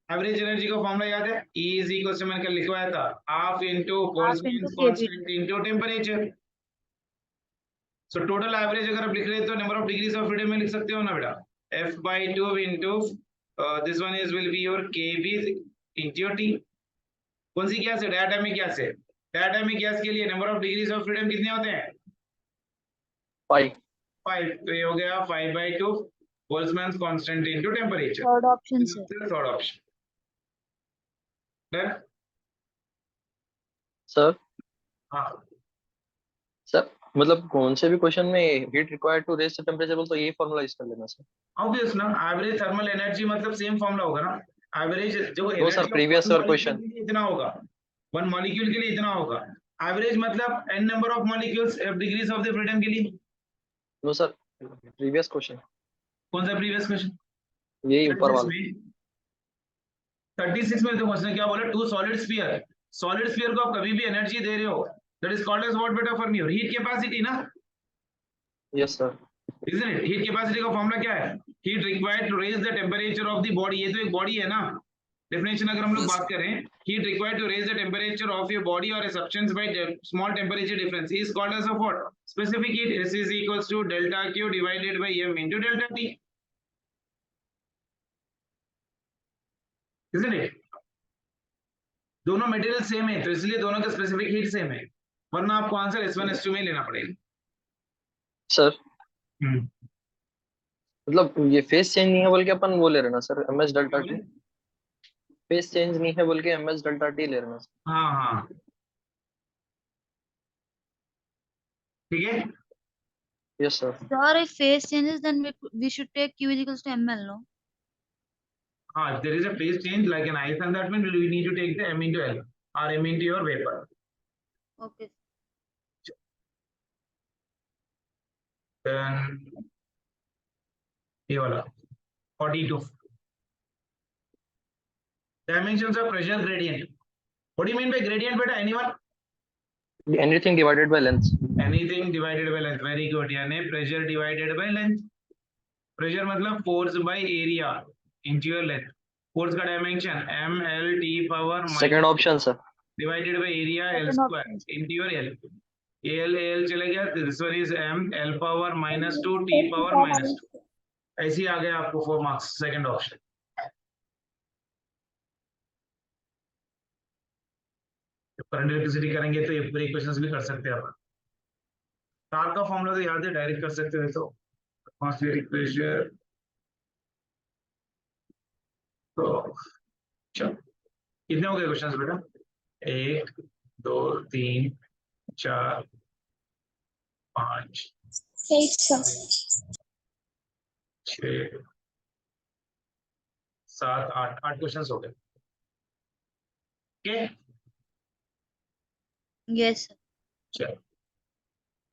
Average energy का formula याद है? E is equals to मैंने कल लिखवाया था, half into Boltzmann's Kb. constant into temperature। So total average अगर आप लिख रहे हो तो number of degrees of freedom में लिख सकते हो ना बेटा, F/2 into this one is will be your Kb into your T। कौन सी गैस है? डायटोमिक गैस है। डायटोमिक गैस के लिए number of degrees of freedom कितने होते हैं? 5। 5, तो ये हो गया 5/2 Boltzmann's constant into temperature। Third option, sir. Third option. Done? Sir हाँ सर मतलब कौन से भी क्वेश्चन में heat required to raise the temperature बोल तो यही फॉर्मूला यूज कर लेना सर। ऑब्वियस ना, एवरेज थर्मल एनर्जी मतलब सेम फॉर्मूला होगा ना। एवरेज जो no sir, energy of previous one year molecule question. के लिए इतना होगा, वन मॉलिक्यूल के लिए इतना होगा। एवरेज मतलब n number of molecules degrees of the freedom के लिए। नो सर, प्रीवियस क्वेश्चन कौन सा प्रीवियस क्वेश्चन? यही ऊपर 36 वाला। में, 36 में तो क्वेश्चन क्या बोला, two solid sphere, solid sphere को आप कभी भी एनर्जी दे रहे हो, that is called as what बेटा फॉर मी, हीट कैपेसिटी ना, yes sir. isn't it? Heat capacity का फॉर्मूला क्या है? Heat required to raise the temperature of the body, ये तो एक बॉडी है ना। डेफिनेशन अगर हम लोग बात करें, heat required to raise the temperature of your body और a substance by small temperature difference is called as of what? Specific heat. S is equals to delta Q divided by M into delta T, isn't it? दोनों material same है तो इसलिए दोनों का specific heat same है, वरना आपको answer S1 S2 में लेना पड़ेगा। सर मतलब ये फेस चेंज नहीं है बोल के अपन वो ले रहे ना sir, M S delta T. Phase change नहीं है बोल के एम एस डेल्टा टी ले रहे ना सर। हाँ हाँ ठीक है। Yes sir. Sir, if phase changes, then we should take Q is equals to ml, no? हाँ, if there is a phase change like an ice and that means we need to take the M into L or M into your vapor. Okay. Then ये वाला 42 dimensions of pressure gradient. What do you mean by gradient beta? Anyone? Anything divided by length. Anything divided by length. Very good. यानी pressure divided by length. Pressure मतलब force by area into your length. Force का dimension M L T power second minus option sir. divided by area L Second square option. into your L. L चले गया, this one is M L power minus 2 T power minus 2. ऐसे ही आ गया आपको 4 marks second option. Current electricity करेंगे तो ये पूरे equations भी कर सकते हैं अपन। टार्क का फॉर्मूला तो याद है, डायरेक्ट कर सकते हो तो एटमॉस्फेरिक प्रेशर। तो चलो कितने हो गए क्वेश्चंस बेटा? 1 2 3 4 5 8 sir. 6 7 8 क्वेश्चंस हो गए। Okay Yes, sir. चलो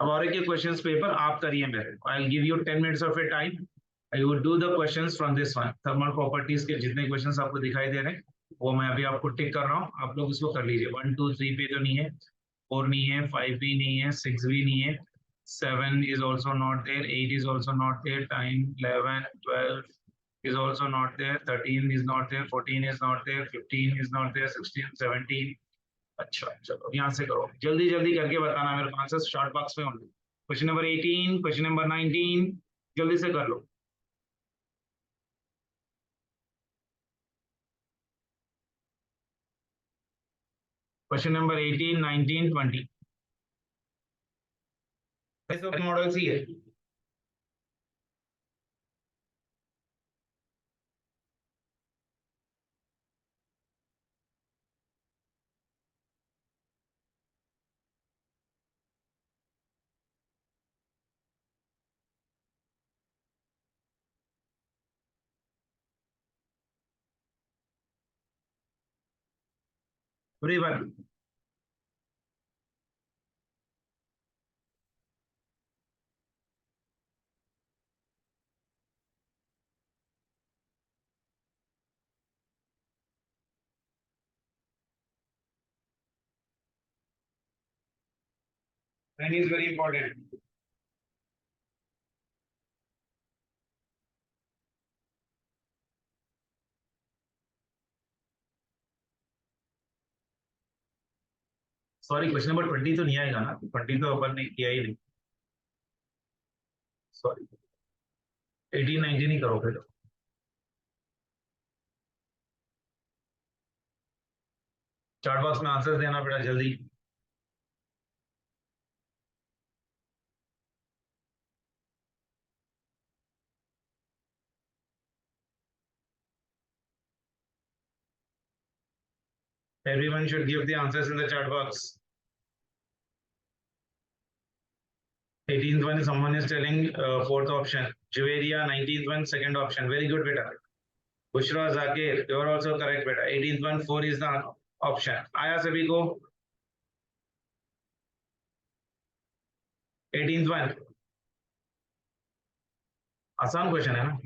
अब और एक क्वेश्चंस पेपर आप करिए मेरे, I will give you 10 minutes of your time, I would do the questions from this one. Thermal properties के जितने क्वेश्चंस आपको दिखाई दे रहे हैं वो मैं अभी आपको टिक कर रहा हूँ, आप लोग उसको कर लीजिए। 1 2 3 पे तो नहीं है, 4 नहीं है, 5 भी नहीं है, 6 भी नहीं है, 7 is also not there, 8 is also not there, 9 11 12 is also not there, 13 is not there, 14 is not there, 15 is not there, 16 17। अच्छा चलो यहाँ से करो, जल्दी जल्दी करके बताना मेरे को आंसर शॉर्ट बॉक्स में होंगे। क्वेश्चन नंबर 18, क्वेश्चन नंबर 19, जल्दी से कर लो। क्वेश्चन नंबर 18 19 20 मॉडल सी है। बुरी बात, that is very important। Sorry question number 20 तो नहीं आएगा ना, 20 तो अपन ने किया ही नहीं, सॉरी 18 19 ही करो फिर। चार्ट बॉक्स में आंसर देना बेटा जल्दी। Everyone should give the answers in the chat box. 18th one, someone is telling fourth option. Juveria, 19th one, second option. Very good, beta. Bushra Zakir, you are also correct, beta. 18th one, 4 is the option. Aya sabhi ko. 18th one. आसान question है ना.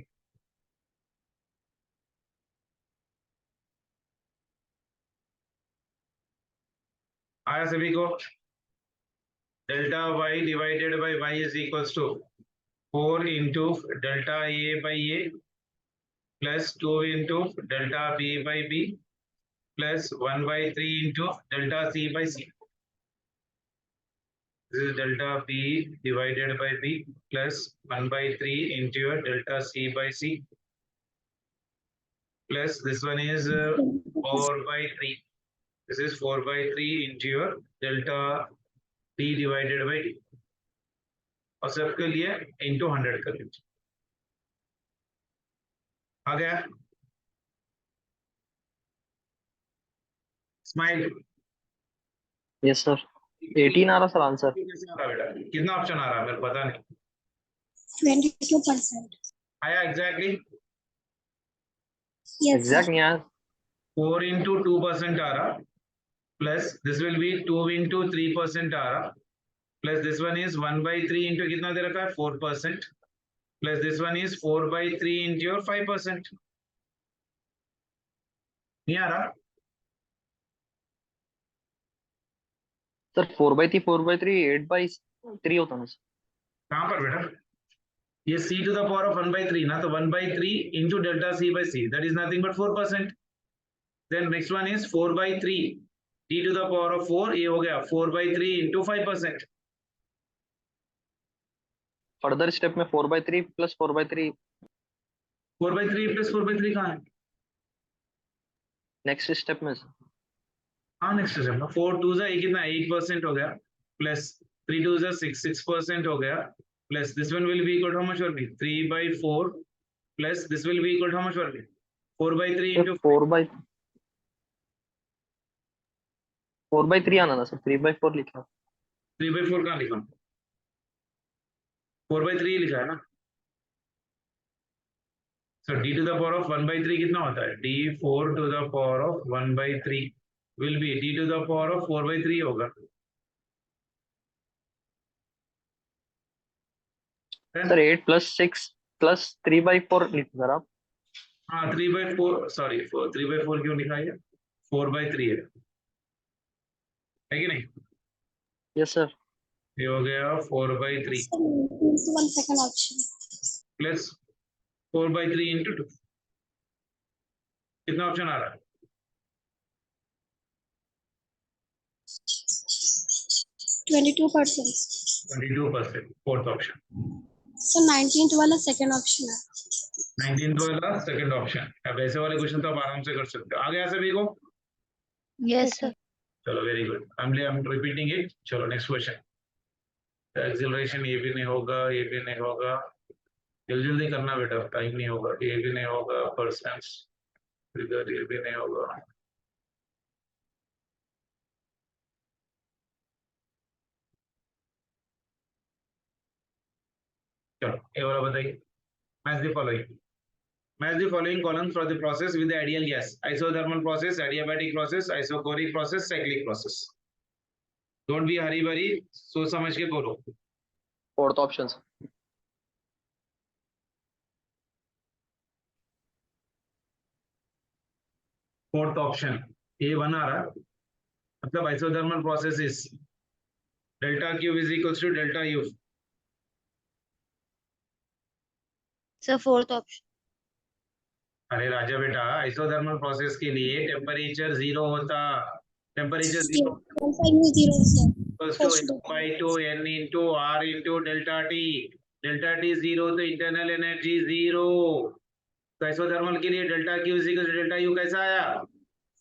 आया सभी को. Delta y divided by y is equals to 4 into delta a by a plus 2 into delta b by b plus 1 by 3 into delta c by c. This is delta b divided by b plus 1 by 3 into your delta c by c plus this one is 4 by 3. This is 4 by 3 into your delta d divided by d. और सबके लिए into 100 कर लीजिए. आ गया. Smile. Yes sir 18 आ रहा sir answer. कैसे आ रहा बेटा? कितना ऑप्शन आ रहा है मेरे को पता नहीं. 22%. आया एग्जैक्टली. Yes, एग्जैक्ट नहीं आया. 4 into 2% आ रहा plus this will B 2 into 3% आ रहा plus this one is 1 by 3 into कितना दे रखा है 4% plus this one is 4 by 3 into your 5%. नहीं आ रहा. सर 4/3 8/3 होता ना सर. कहाँ पर बेटा? ये c to the power of 1 by 3 ना, तो 1 by 3 into delta c by c, that is nothing but 4%. Then next one is 4 by 3 t to the power of 4, ये हो गया 4 by 3 into 5%. फर्दर स्टेप में 4/3 प्लस 4/3 4 by 3 plus 4 by 3 कहाँ है? Next step में sir. हाँ next step में 4 2 जा कितना 8% हो गया प्लस 3 2 जा 6% हो गया plus this one will be equal to how much will be 3 by 4 plus this will be equal to how much will be 4 by 3 into 4/3 आना ना सर. 3/4 लिखा. 3 by 4 कहाँ लिखा? 4 by 3 लिखा है ना. So d to the power of 1 by 3 कितना होता है? d4 to the power of 1 by 3 will be d to the power of 4 by 3 होगा. सर 8 + 6 + 3/4 लिखा सर आप. हाँ 3 by 4 सॉरी 3 by 4 क्यों लिखा है? 4 by 3 है कि नहीं? Yes sir. ये हो गया 4 by 3 so 1 second option. Plus 4 by 3 into 2. कितना ऑप्शन आ रहा है? 22%. 22%. Fourth option. So 19th वाला second option है. 19th वाला सेकंड ऑप्शन. अब ऐसे वाले क्वेश्चन तो आप आराम से कर सकते हो. आ गया सभी को? Yes, sir. चलो very good. I am repeating it. चलो नेक्स्ट क्वेश्चन. एक्सेलरेशन ये भी नहीं होगा, ये भी नहीं होगा. जल्दी जल्दी करना बेटा, टाइम नहीं होगा. ये भी नहीं होगा. पर्सन्स फिगर ये भी नहीं होगा. चलो ये वाला बताइए. Match the following. Match the following columns for the process with the ideal gas: isothermal process, adiabatic process, isochoric process, cyclic process. Don't be hurry bari, सोच समझ के बोलो. Fourth option. फोर्थ ऑप्शन ये बना रहा मतलब isothermal process is delta Q is equals to delta U. Sir, fourth option. अरे राजा बेटा, isothermal process के लिए टेम्परेचर जीरो होता. Temperature zero Delta U 0 sir. equals to F by 2 N into R into delta T. delta T zero तो internal energy zero. तो isothermal के लिए delta Q is equals to delta U कैसा आया?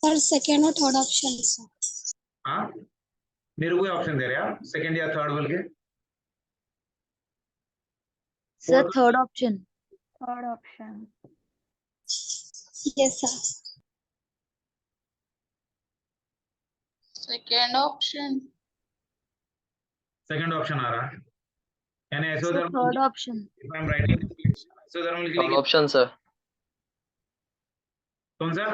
Sir second और third option sir. हाँ मेरे को ऑप्शन दे रहे हैं सेकंड या थर्ड बोल के. Sir, Fourth. third option. Third option. Yes sir. Second option. Second option आ रहा है. यानी So एक्सोथर्मल third option. if I am writing this equation, एक्सोथर्मल के थर्ड लिए ऑप्शन सर, कौन सा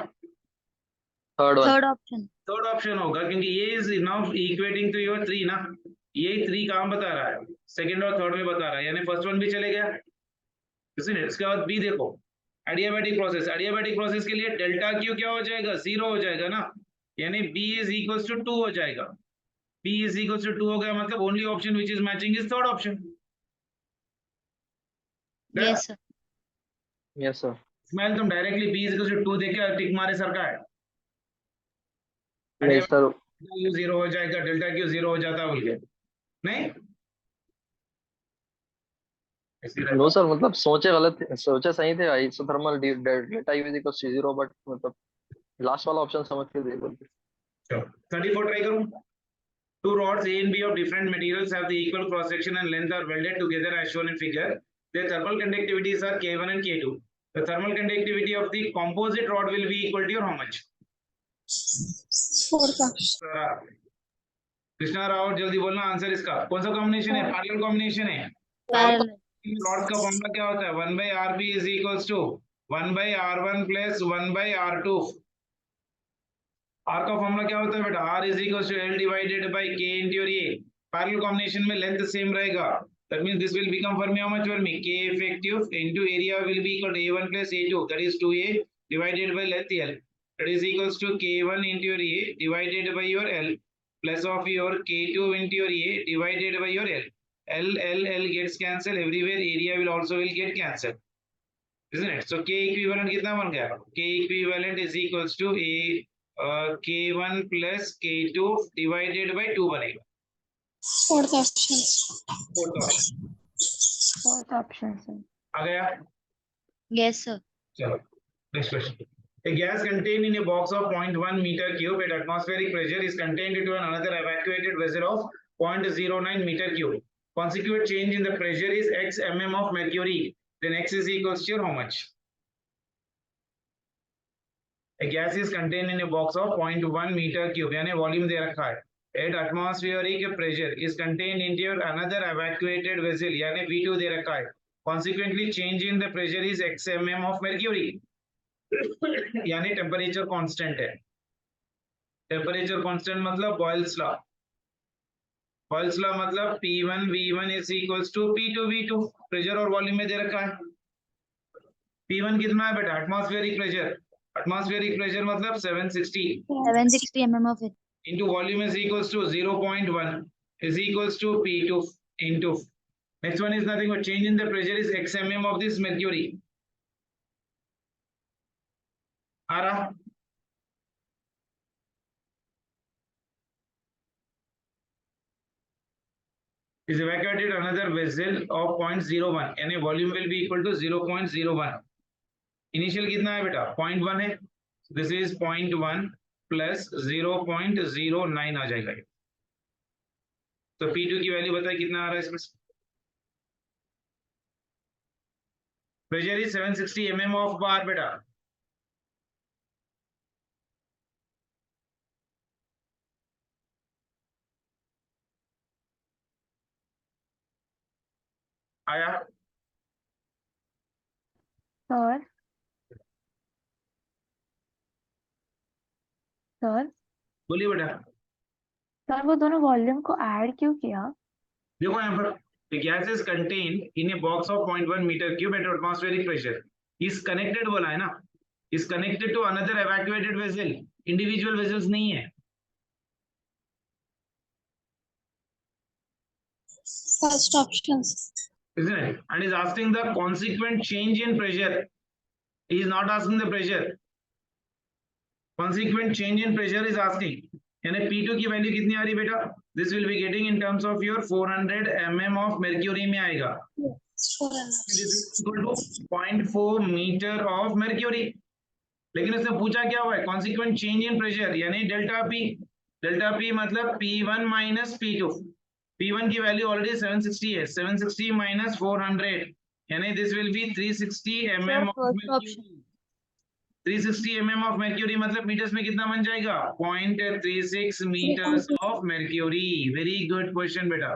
third one. Third option. Third option होगा क्योंकि ये is now equating to your 3 ना, ये 3 काम बता रहा है, सेकंड और थर्ड में बता रहा है, यानी फर्स्ट वन भी चले गया, इसलिए इसके बाद बी देखो, एडियाबैटिक प्रोसेस के लिए डेल्टा क्यू क्या हो जाएगा, 0 हो जाएगा ना, यानी बी इज इक्वल्स टू 2 हो जाएगा, बी इज इक्वल्स टू 2 हो गया, मतलब only option which is matching is third option. Yes, sir. Yes sir. Smile तुम directly B is equals to 2 देके टिक मारे सर का है, नहीं सर, क्यू 0 हो जाएगा, डेल्टा क्यू 0 हो जाता बोल के नहीं, नो सर, मतलब सोचे गलत थे, सोचे सही थे, isothermal delta U is equal to 0, but मतलब लास्ट वाला ऑप्शन समझ के दे बोलते। 34 ट्राई करूं। Two rods A and B of different materials have the equal cross section and length are welded together as shown in figure. Their thermal conductivities are K1 and K2. The thermal conductivity of the composite rod will be equal to your how much? 4 का कृष्णा राव जल्दी बोलना answer इसका, कौन सा combination है, parallel combination है, Parallel. Rods का formula क्या होता है, 1 by RB is equals to 1 by R1 plus 1 by R2। R का फॉर्मूला क्या होता है बेटा, R is equals to L divided by K into your A। Parallel combination में लेंथ सेम रहेगा, that means this will become for me how much for me, K effective into area will be equal to A1 plus A2, that is 2A divided by length L, that is equals to K1 into your A divided by your L plus of your K2 into your A divided by your L। L gets cancelled everywhere, area will also will get cancelled, isn't it? So K equivalent कितना बन गया, K equivalent is equals to A K1 plus K2 divided by 2 बनेगा, fourth option Fourth option, sir. आ गया। Yes, sir. चलो next question. A gas contained in a box of 0.1 meter cube at atmospheric pressure is contained into another evacuated vessel of 0.09 meter cube. Consequent change in the pressure is x mm of mercury. Then x is equals to how much? A gas is contained in a box of 0.1 meter cube, यानी volume दे रखा है, at atmospheric pressure is contained into another evacuated vessel, यानी V2 दे रखा है, consequently change in the pressure is x mm of mercury, यानी temperature constant है, temperature constant मतलब Boyle's law, Boyle's law मतलब P1 V1 is equals to P2 V2, pressure और volume में दे रखा है, P1 कितना है बेटा, एटमॉस्फेरिक प्रेशर मतलब 760 760 mm of it. into volume is equals to 0.1 is equals to P2 into, next one is nothing but change in the pressure is x mm of this mercury, आ रहा is evacuated another vessel of 0.01 यानी volume will be equal to 0.01, initial कितना है बेटा 0.1 है, this is 0.1 plus 0.09 आ जाएगा, तो P2 की value बताए कितना आ रहा है इसमें, प्रेशर इज 760 mm ऑफ बार बेटा, आया Sir. Sir. बोलिए बेटा, सर वो दोनों वॉल्यूम को ऐड क्यों किया? देखो यहाँ पर the gas is contained in a box of 0.1 meter cube at atmospheric pressure is connected बोला है ना, is connected to another evacuated vessel, individual vessels नहीं है, first option isn't it? And is asking the consequent change in pressure, he is not asking the pressure, consequent change in pressure is asking, यानी P2 की value कितनी आ रही बेटा, this will be getting in terms of your 400 mm of mercury में आएगा, this is equal to 0.4 meter of mercury, लेकिन इसने पूछा क्या हुआ है, consequent change in pressure यानी डेल्टा P मतलब P1 minus P2, P1 की वैल्यू ऑलरेडी 760 है, 760 minus 400 यानी this will be 360 mm of first mercury, option. 360 mm of mercury मतलब मीटर्स में कितना बन जाएगा, 0.36 meters of mercury, very good question बेटा,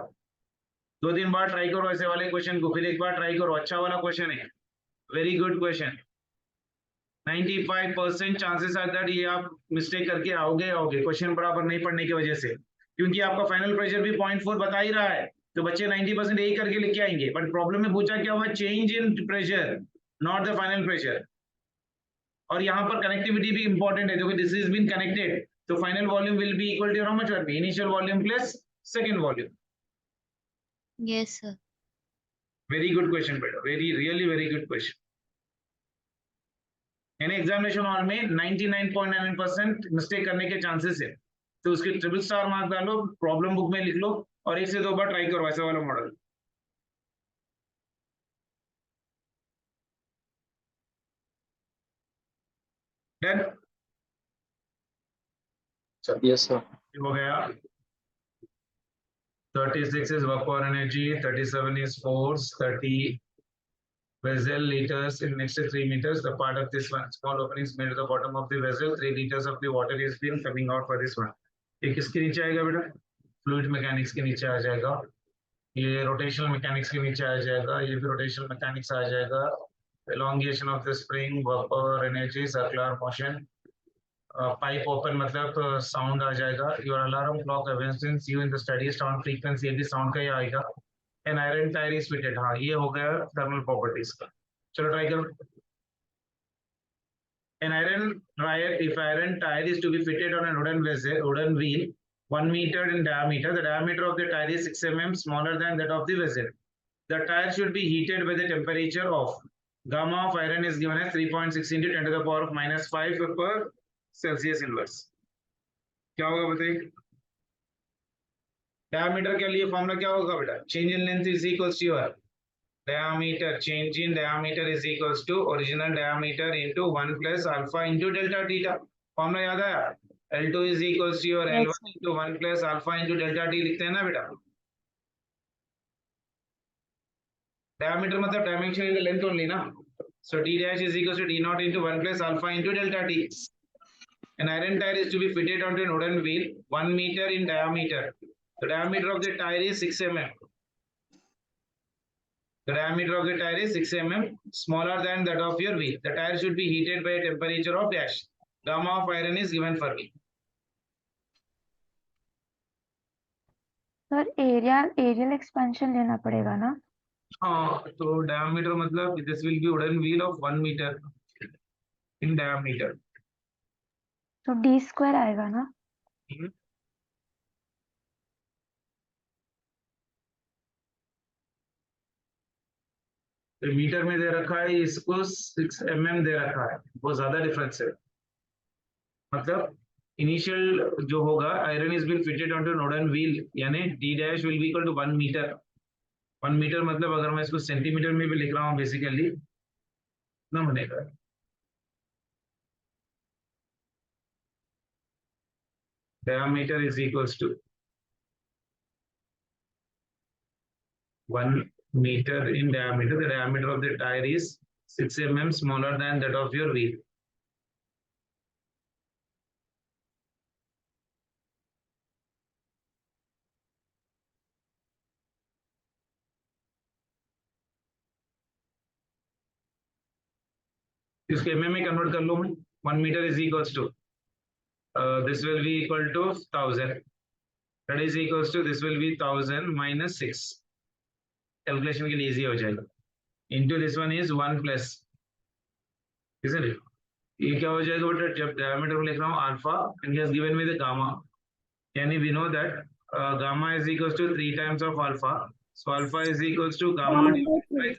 2-3 बार ट्राई करो ऐसे वाले क्वेश्चन को, फिर एक बार ट्राई करो, अच्छा वाला क्वेश्चन है, very good question. 95% chances are that ये आप मिस्टेक करके आओगे क्वेश्चन बराबर नहीं पढ़ने की वजह से, क्योंकि आपका फाइनल प्रेशर भी 0.4 बता ही रहा है, तो बच्चे 90% यही करके लेके आएंगे। बट प्रॉब्लम में पूछा क्या हुआ, change in pressure, not the final pressure. और यहाँ पर कनेक्टिविटी भी इंपॉर्टेंट है, क्योंकि दिस इज बीन कनेक्टेड, तो final volume will be equal to how much, initial volume plus second volume. Yes, sir. Very good question बेटा, very really very good question. यानी examination hall में 99.9% mistake करने के chances है, तो उसके triple star mark डालो, प्रॉब्लम बुक में लिख लो, और 1 से 2 बार ट्राई करो ऐसा वाला मॉडल। Done, yes sir. हो गया। 36 is work power energy, 37 is force, 30 vessel liters in next 3 meters. The part of this one, small openings made at the bottom of the vessel, 3 liters of the water is being coming out for this one. ये किसके नीचे आएगा बेटा, fluid mechanics के नीचे आ जाएगा, ये rotational mechanics के नीचे आ जाएगा, ये भी रोटेशनल मैकेनिक्स आ जाएगा, elongation of the spring, work power energy, circular motion, pipe open मतलब साउंड आ जाएगा, your alarm clock awakens you in the study sound frequency, ये भी साउंड का ही आएगा, an iron tyre is fitted, हाँ ये हो गया थर्मल प्रॉपर्टीज का। चलो ट्राई करो। An iron tire, if iron tire is to be fitted on a wooden wheel 1 meter in diameter, the diameter of the tire is 6 mm smaller than that of the vessel. The tire should be heated by the temperature of gamma of iron is given as 3.6 into 10 to the power of -5 per Celsius inverse. क्या होगा बताइए, diameter के लिए formula क्या होगा बेटा, change in length is equals to your diameter, change in diameter is equals to original diameter into 1 plus alpha into delta theta। Formula याद आया, L2 is equals to your Yes, L1 sir. into 1 plus alpha into delta t लिखते हैं ना बेटा। diameter मतलब dimension in the length only ना, so d dash is equals to d naught into 1 plus alpha into delta t। An iron tire is to be fitted onto a wooden wheel 1 meter in diameter, the diameter of the tire is 6 mm, the diameter of the tire is 6 mm smaller than that of your wheel. The tire should be heated by a temperature of dash, gamma of iron is given for me। Sir areal expansion लेना पड़ेगा ना। हाँ तो diameter मतलब this will be wooden wheel of 1 meter in diameter। तो D square आएगा ना। तो मीटर में दे रखा है, इसको 6 mm दे रखा है, बहुत ज्यादा डिफरेंस है। मतलब इनिशियल जो होगा, iron is been fitted onto wooden wheel, यानी d dash will be equal to 1 meter। 1 metre मतलब अगर मैं इसको सेंटीमीटर में भी लिख रहा हूँ बेसिकली कितना बनेगा, diameter is equals to 1 meter in diameter, the diameter of the tire is 6 mm smaller than that of your wheel। इसको mm में कन्वर्ट कर लो मैं, 1 meter is equals to this will be equal to 1000, that is equals to this will be 1000 minus 6, calculation के लिए easy हो जाएगा, into this one is 1 plus, isn't it? ये क्या हो जाएगा बेटा, जब डायमीटर को लिख रहा हूँ alpha and he has given me the gamma, यानी we know that gamma is equals to 3 times of alpha, so alpha is equals to gamma divided by,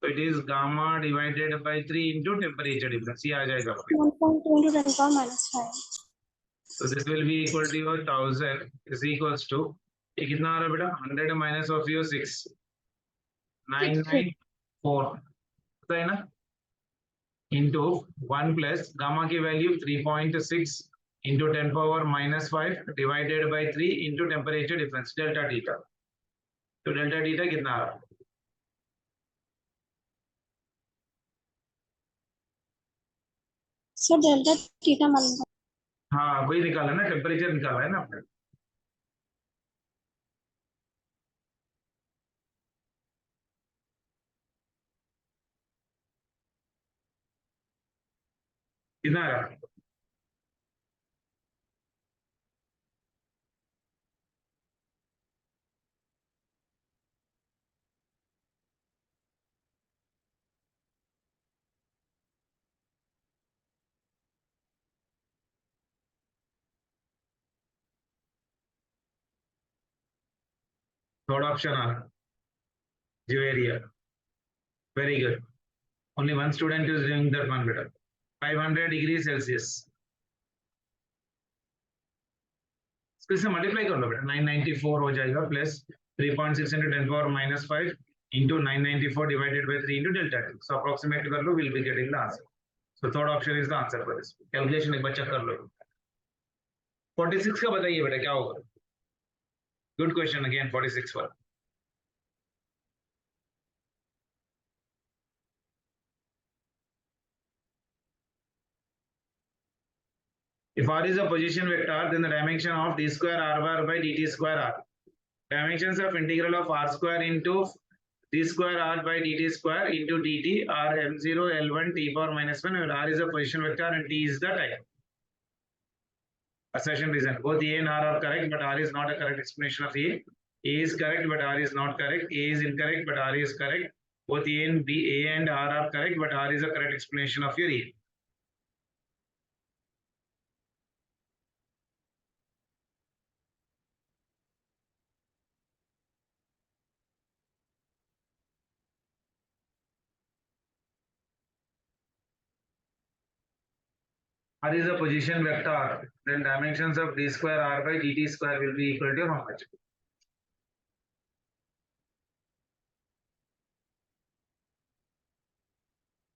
so it is gamma divided by 3 into temperature difference, ये आ जाएगा। 1.2 into 10 power minus 5। So this will be equal to your 1000 is equals to, ये कितना आ रहा है बेटा, 100 minus of your 6, 994 होता है ना, into 1 plus gamma की value 3.6 into 10 power minus 5 divided by 3 into temperature difference delta theta। तो delta theta कितना आ रहा है, सर डेल्टा थीटा मालूम है। हाँ वही निकाला ना, टेम्परेचर निकाला है ना आपने। कितना आ रहा? थर्ड ऑप्शन आ रहा, Juveria. Very good. Only one student is doing that one better. 500 degrees Celsius. इसको इससे मल्टीप्लाई कर लो बेटा, 994 हो जाएगा plus 3.6 into 10 power minus 5 into 994 divided by 3 into delta T. So approximate कर लो, we'll be getting the answer. So third option is the answer for this. Calculation एक बार check कर लो. 46 का बताइए बेटा क्या होगा? Good question again, 46 पर. If R is a position vector, then the dimension of d square r bar by dt square r. Dimensions of integral of r square into d square r by dt square into dt are m0 l1 t power minus 1, where r is a position vector and t is the time. Assertion reason. Both A and R are correct, but R is not a correct explanation of A. A is correct, but R is not correct. A is incorrect, but R is correct. Both A and R are correct, but R is a correct explanation of your A. R is a position vector, then dimensions of d square r by dt square will be equal to how much?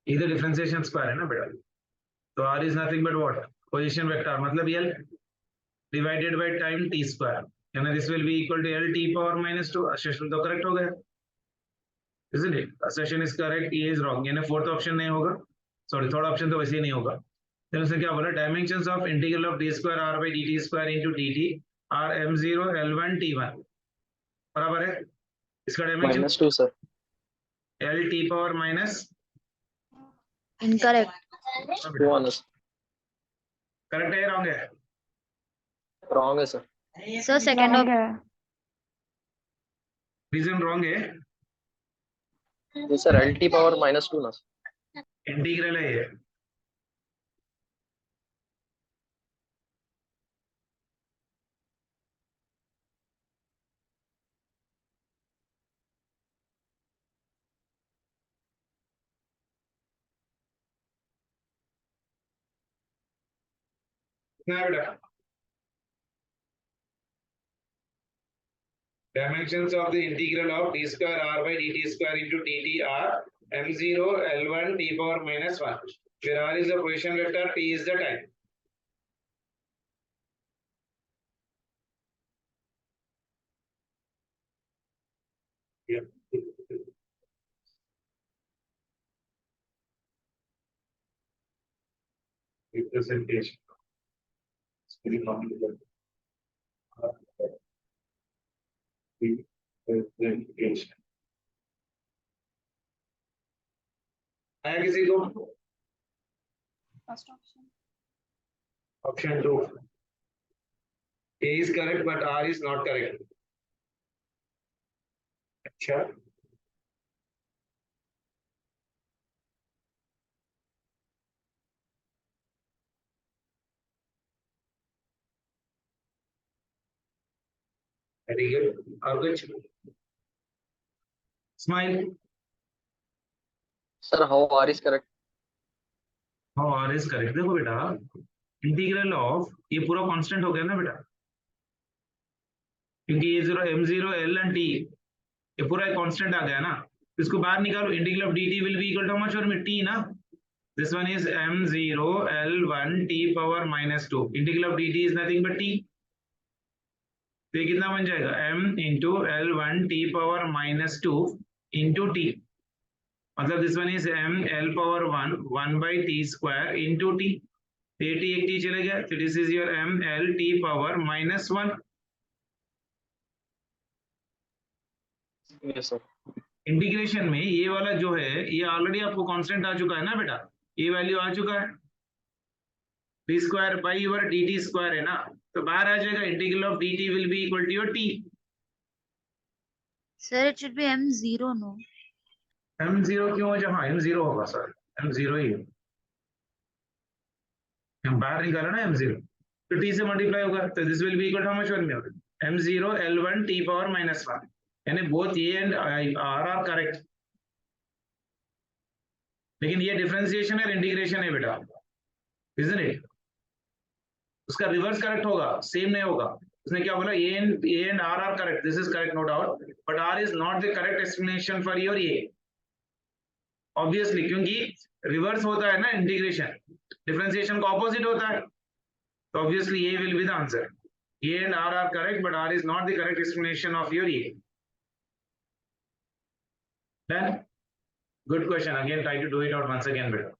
Either differentiation square है ना बेटा, तो R is nothing but what? Position vector, मतलब L divided by time t square, यानी this will be equal to L t power minus 2. Assertion तो correct हो गया, isn't it? Assertion is correct, A is wrong, यानी fourth option नहीं होगा, sorry third option तो वैसे ही नहीं होगा. तो उसने क्या बोला? Dimensions of integral of d square r by dt square into dt are m0 l1 t1. बराबर है? इसका dimension -2 sir. L t power minus Incorrect. 2 sir. Correct है रॉन्ग है? रॉन्ग है sir. So second Wrong option. है. Reason wrong है, जी sir, LT power -2 ना. Integral है ये. कितना है बेटा? Dimensions of the integral of d square r by dt square into dt are m0 l1 t power minus 1, where r is the position vector, t is the time. Yeah. Representation. It's very complicated. Representation. आया किसी को? First option Option 2. A is correct, but R is not correct. अच्छा. Very good. और कुछ? Smile. Sir how are is correct. हाँ, R is correct. देखो बेटा, integral of ये पूरा कांस्टेंट हो गया ना बेटा, क्योंकि ये m0 l एंड t ये पूरा एक कांस्टेंट आ गया ना, इसको बाहर निकालो. Integral of dt will be equal to how much और t ना. This one is m0 l1 t power -2. Integral of dt is nothing but t. तो ये कितना बन जाएगा? m into l1 t power -2 into t, मतलब this one is m l power 1 by t square into t. तो ये t एक t चले गया, तो this is your m l t power -1. Yes sir. Integration में ये वाला जो है ये ऑलरेडी आपको कांस्टेंट आ चुका है ना बेटा, ये वैल्यू आ चुका है. d square by your dt square है ना, तो बाहर आ जाएगा integral of dt will be equal to your t. Sir, it should be m0, no? m0 क्यों हो जाए? हाँ m0 होगा सर, m0 ही है, हम बाहर निकाला ना m0, तो t से मल्टीप्लाई होगा, तो this will be equal how much one में m0 l1 t पावर -1, यानी both a and r are correct. लेकिन ये डिफरेंशिएशन है, इंटीग्रेशन है बेटा, isn't it? उसका रिवर्स करेक्ट होगा, सेम नहीं होगा. उसने क्या बोला, a and r are correct, this is correct no doubt, but r is not the correct explanation for your a, obviously, क्योंकि रिवर्स होता है ना इंटीग्रेशन, डिफरेंशिएशन का ऑपोजिट होता है, तो obviously a will be the answer. a and r are correct, but r is not the correct explanation of your a. Done? Good question. Again, try to do it out once again better.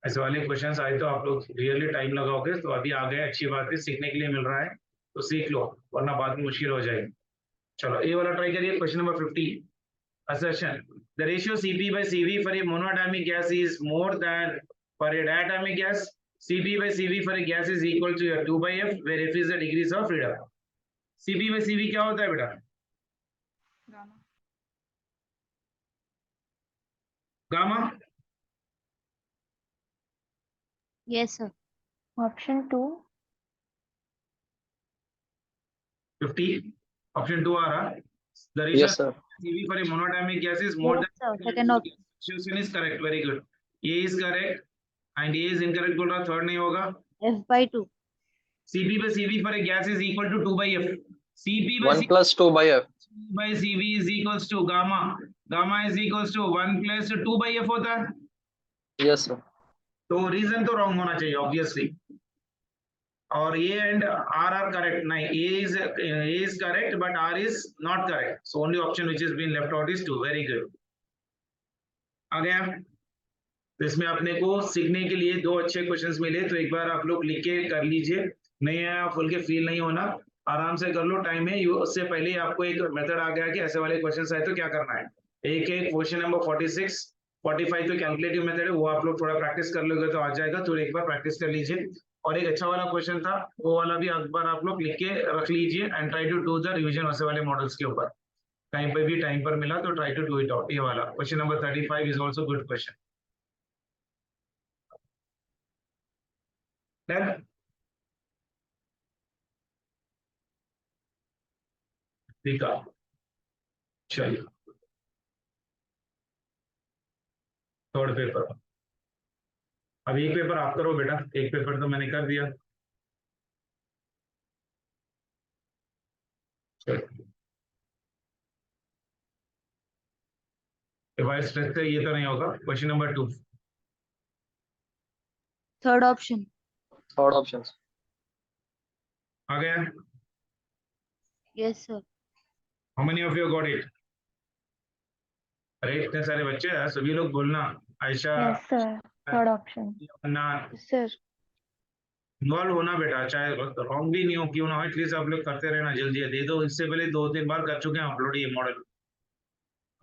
ऐसे वाले questions आए तो आप लोग really time लगाओगे, तो अभी आ गए, अच्छी बात है, सीखने के लिए मिल रहा है, तो सीख लो, वरना बाद में मुश्किल हो जाएगी. चलो ये वाला ट्राई करिए, question number 50. Assertion: the ratio Cp by Cv for a monoatomic gas is more than for a diatomic gas. Cp by Cv for a gas is equal to 2 by f, where f is the degrees of freedom. Cp by Cv क्या होता है बेटा? Gamma. Yes, sir. Option 2. 50. Option 2 आ रहा. The ratio Yes, sir. Cv for a monoatomic gas is more Yes, sir. than. Second option. Substitution is correct. Very good. A is correct and A is incorrect बोल रहा, third नहीं होगा. f by 2. Cp by Cv for a gas is equal to 2 by f. Cp by 1 Cv plus 2 by f. by Cv is equals to gamma. Gamma is equals to 1 plus 2 by f होता है. Yes, sir. तो reason तो wrong होना चाहिए obviously, और A and R are correct. नहीं, A is correct but R is not correct, so only option which is been left out is 2. Very good. आ गया. तो इसमें अपने को सीखने के लिए दो अच्छे क्वेश्चंस मिले, तो एक बार आप लोग लिख के कर लीजिए, नहीं आया फुल के फील नहीं होना, आराम से कर लो, टाइम है. उससे पहले ही आपको एक मेथड आ गया कि ऐसे वाले क्वेश्चंस आए तो क्या करना है. एक क्वेश्चन नंबर 46 45 तो कैलकुलेटिव मेथड है, वो आप लोग थोड़ा प्रैक्टिस कर लोगे तो आ जाएगा, तो एक बार प्रैक्टिस कर लीजिए. और एक अच्छा वाला क्वेश्चन था, वो वाला भी एक बार आप लोग लिख के रख लीजिए and try to do the revision वैसे वाले मॉडल्स के ऊपर. टाइम पे भी टाइम पर मिला तो try to do it out. ये वाला question number 35 is also good question. Done. ठीक है, चलिए थर्ड पेपर. अब एक पेपर आप करो बेटा, एक पेपर तो मैंने कर दिया. स्ट्रेस से ये तो नहीं होगा. Question number 2. Third option. Third options. आ गया. Yes, sir. How many of you got it? अरे इतने सारे बच्चे हैं, सभी लोग बोलना. Ayesha, Yes, sir. Third option. अन्ना, Sir. इन्वॉल्व होना बेटा, चाहे रॉन्ग भी नहीं हो क्यों ना हो, एटलीस्ट आप लोग करते रहना, जल्दी दे दो. इससे पहले 2-3 बार कर चुके हैं अपलोड ये मॉडल.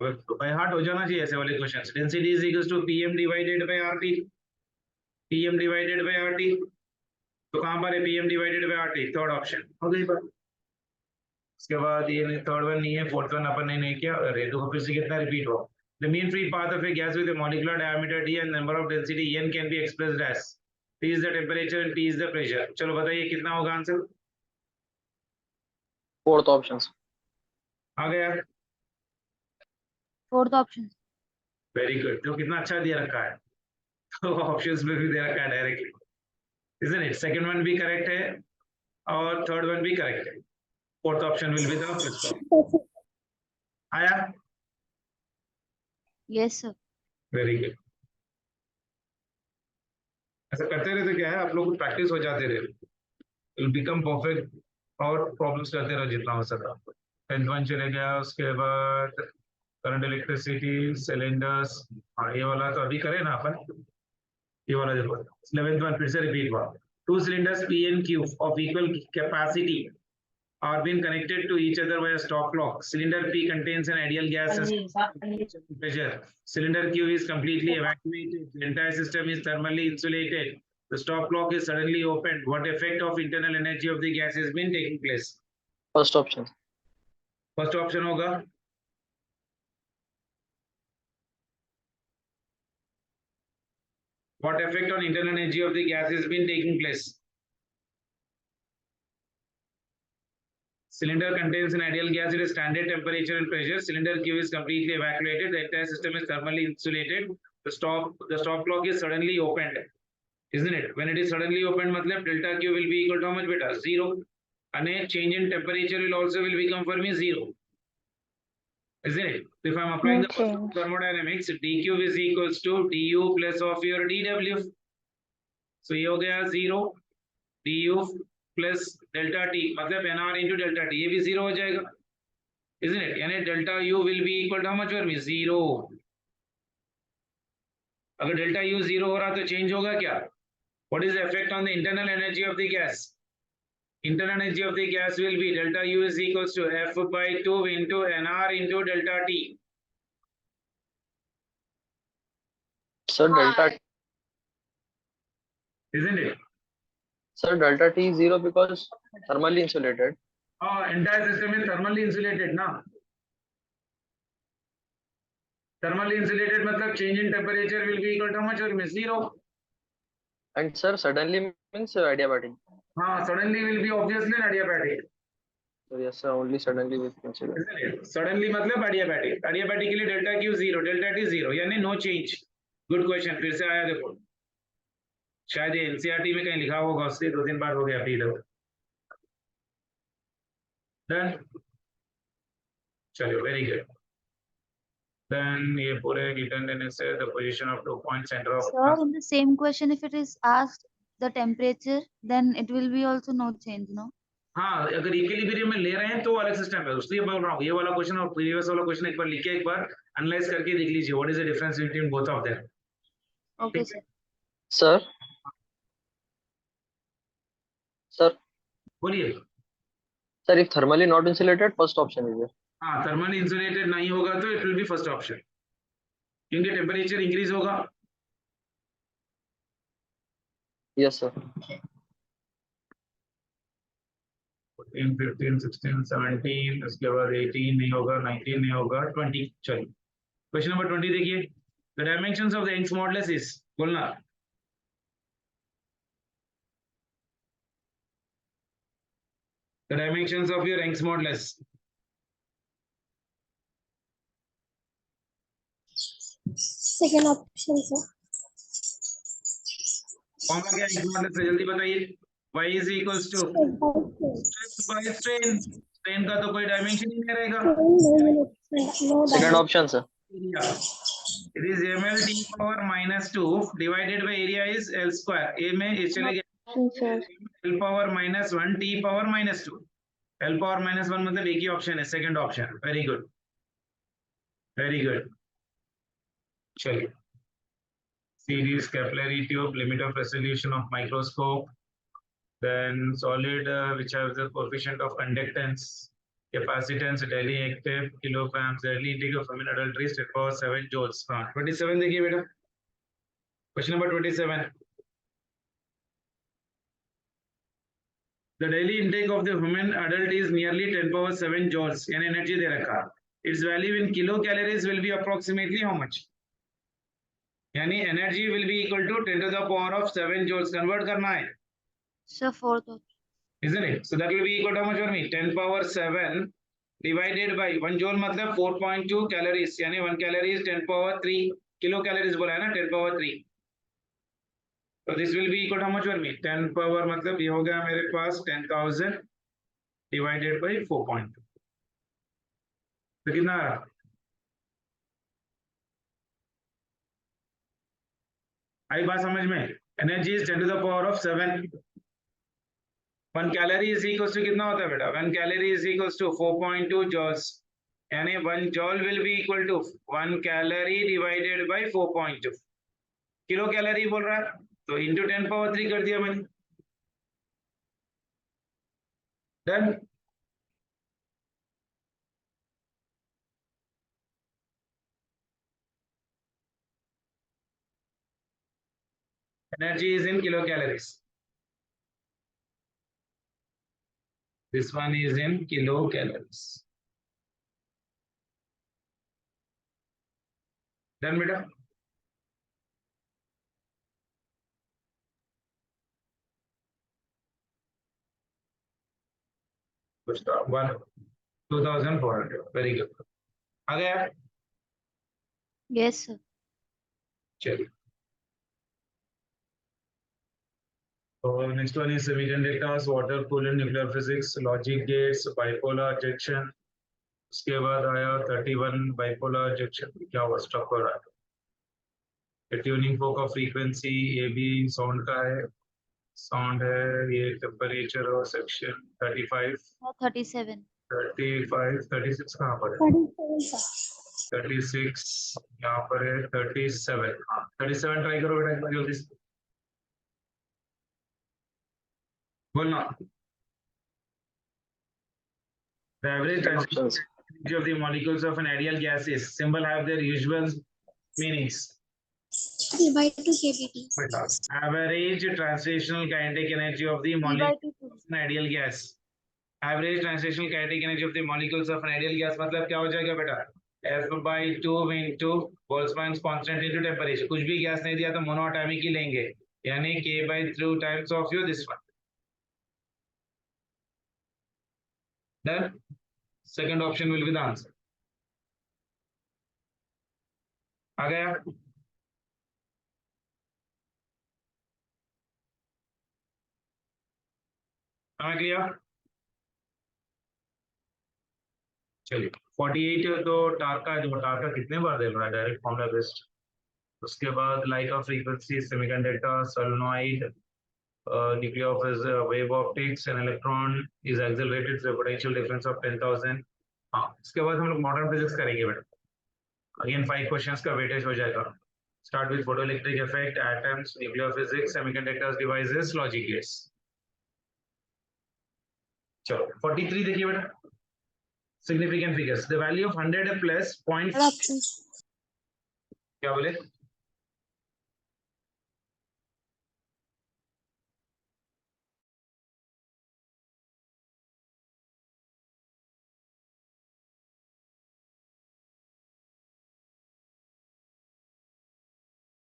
बाय हार्ट हो जाना चाहिए ऐसे वाले questions. Density is equals to PM divided by RT. PM divided by RT, तो कहां पर है PM divided by RT? Third option हो गई बात. उसके बाद ये थर्ड वन नहीं है, फोर्थ वन अपन ने नहीं किया. अरे तो फिर से कितना रिपीट हो. The mean free path of a gas with a molecular diameter d and number of density n can be expressed as T is the temperature and T is the pressure. चलो बताइए कितना होगा answer? Fourth options. आ गया. Fourth option. Very good. तो कितना अच्छा दे रखा है, तो ऑप्शंस में भी दे रखा है directly, isn't it? Second one भी करेक्ट है और थर्ड वन भी करेक्ट है. Fourth option will be the first. आया. Yes, sir. Very good. ऐसा करते रहे तो क्या है, आप लोग प्रैक्टिस हो जाते रहे, विल बिकम परफेक्ट, और प्रॉब्लम्स करते रहो जितना हो सका. 10th वन चले गया. उसके बाद करंट इलेक्ट्रिसिटी सिलेंडर्स. हाँ ये वाला तो अभी करें ना अपन, ये वाला देखो. 11th वन फिर से रिपीट हुआ. 2 cylinders P and Q of equal capacity are being connected to each other by a stop clock. Cylinder P contains an ideal gas system pressure. Cylinder Q is completely evacuated. The entire system is thermally insulated. The stop clock is suddenly opened. What effect of internal energy of the gas has been taking place? First option. First option होगा. What effect on internal energy of the gas has been taking place? Cylinder contains an ideal gas at a standard temperature and pressure. Cylinder Q is completely evacuated. The entire system is thermally insulated. The stop clock is suddenly opened, isn't it? When it is suddenly opened, matlab delta Q will be equal to how much beta? 0. And a change in temperature will become for me 0. Isn't it? So if I'm applying No the first change. thermodynamics, dQ is equals to du plus of your dW. So ये हो गया 0 du plus delta T, मतलब nr into delta T, ये भी 0 हो जाएगा, isn't it? यानी delta U will be equal to how much for me? 0. अगर delta U 0 हो रहा तो change होगा क्या? What is the effect on the internal energy of the gas? Internal energy of the gas will be delta U is equals to F by 2 into nr into delta T. Sir, delta Isn't it? Sir, delta T is 0 because thermally insulated. Entire system is thermally insulated ना. Thermally insulated मतलब change in temperature will be equal to how much or 0. And sir, suddenly means adiabatic. हाँ, suddenly will be obviously an adiabatic. So yes, sir, only suddenly with consider. Isn't it? Suddenly मतलब adiabatic. Adiabatic के लिए delta Q 0, delta T 0, यानी no change. Good question. फिर से आया देखो. शायद ये NCERT में कहीं लिखा होगा, उससे 2-3 बार हो गया read. Done. चलो, very good. Then ये पूरे given देने से the position of 2 point center of Sir, in the same question, if it is asked the temperature, then it will be also no change, no? हाँ, अगर equilibrium में ले रहे हैं तो अलग सिस्टम है, उसलिए बोल रहा हूँ ये वाला क्वेश्चन और प्रीवियस वाला क्वेश्चन एक बार लिख के एक बार एनालाइज करके देख लीजिए what is the difference between both of them. Okay, sir. Sir, sir, बोलिए. sir, if thermally not insulated, first option is there. हाँ, थर्मली इंसुलेटेड नहीं होगा तो it will be first option, क्योंकि टेम्परेचर इंक्रीज होगा. Yes, sir. 14, 15, 16, 17, उसके बाद 18 नहीं होगा, 19 नहीं होगा, 20. चलिए क्वेश्चन नंबर 20 देखिए. The dimensions of the Young's modulus is, बोलना. The dimensions of your Young's modulus. Second option, sir. Formula क्या है यंग्स मॉडुलस से, जल्दी बताइए. y is equals to stress by strain. Strain का तो कोई डायमेंशन ही नहीं रहेगा. No Second dimension. option, sir. area. It is ml t power minus 2 divided by area is L square. A में इस चले गए Option, sir. L power minus 1 t power minus 2. L power minus 1 मतलब एक ही option है, second option. Very good, very good. चलिए. Series capillary tube, limit of resolution of microscope. Then solid which has the coefficient of conductance, capacitance, daily active, kilograms, daily intake of human adult is 10 power 7 joules. 27 देखिए बेटा. Question number 27. The daily intake of the human adult is nearly 10 power 7 joules. यानी energy दे रखा. Its value in kilocalories will be approximately how much? यानी energy will be equal to 10 to the power of 7 joules. Convert करना है. Sir, fourth option. Isn't it? So that will be equal to how much for me? 10 power 7 divided by 1 joule मतलब 4.2 calories. यानी 1 calorie is 10 power 3 kilocalories बोला है ना, 10 power 3. So this will be equal to how much for me? 10 power मतलब ये हो गया मेरे पास 10,000 divided by 4.2. तो कितना आ रहा? आई बात समझ में? Energy is 10 to the power of 7. 1 calorie is equals to कितना होता है बेटा? 1 calorie is equals to 4.2 joules. यानी 1 joule will be equal to 1 calorie divided by 4.2. Kilo calorie बोल रहा है तो into 10 power 3 कर दिया मैंने. Done. Energy is in kilocalories. This one is in kilocalories. Done, beta? One 2400. Very good. आ गया? Yes, sir. चलिए. So next one is semiconductors, water coolant, nuclear physics, logic gates, bipolar junction. उसके बाद आया 31 bipolar junction. क्या हुआ? Stuck हो रहा है. ट्यूनिंग फोक ऑफ फ्रीक्वेंसी, ये भी साउंड का है. साउंड है, ये टेम्परेचर और सेक्शन 35, 37. 35, 36 कहाँ पर है? 36 यहाँ पर है. 37, हाँ 37 ट्राई करो बेटा एक बार जल्दी से. बोलना. The average Options. energy of the molecules of an ideal gas is symbol have their usual meanings. P/2 kBT. Average translational kinetic energy of the molecules P/2. of an ideal gas. Average translational kinetic energy of the molecules of an ideal gas मतलब क्या हो जाएगा बेटा? F/2 into Boltzmann's constant into temperature. कुछ भी gas नहीं दिया तो मोनोएटॉमिक ही लेंगे. यानी K/2 times of you this one. Then second option will be the answer. आ गया? समझ लिया? चलिए 48 तो टार्का है, जो टार्का कितने बार दे रहा है डायरेक्ट फॉर्मूला बेस्ड. उसके बाद light of frequency, semiconductor, solenoid, nuclear wave optics, an electron is accelerated through potential difference of 10,000. हाँ, उसके बाद हम लोग मॉडर्न फिजिक्स करेंगे बेटा. अगेन 5 क्वेश्चंस का वेटेज हो जाएगा. Start with photoelectric effect, atoms, nuclear physics, semiconductors, devices, logic gates. चलो 43 देखिए बेटा. Significant figures. The value of 100 plus points. Third option. क्या बोले?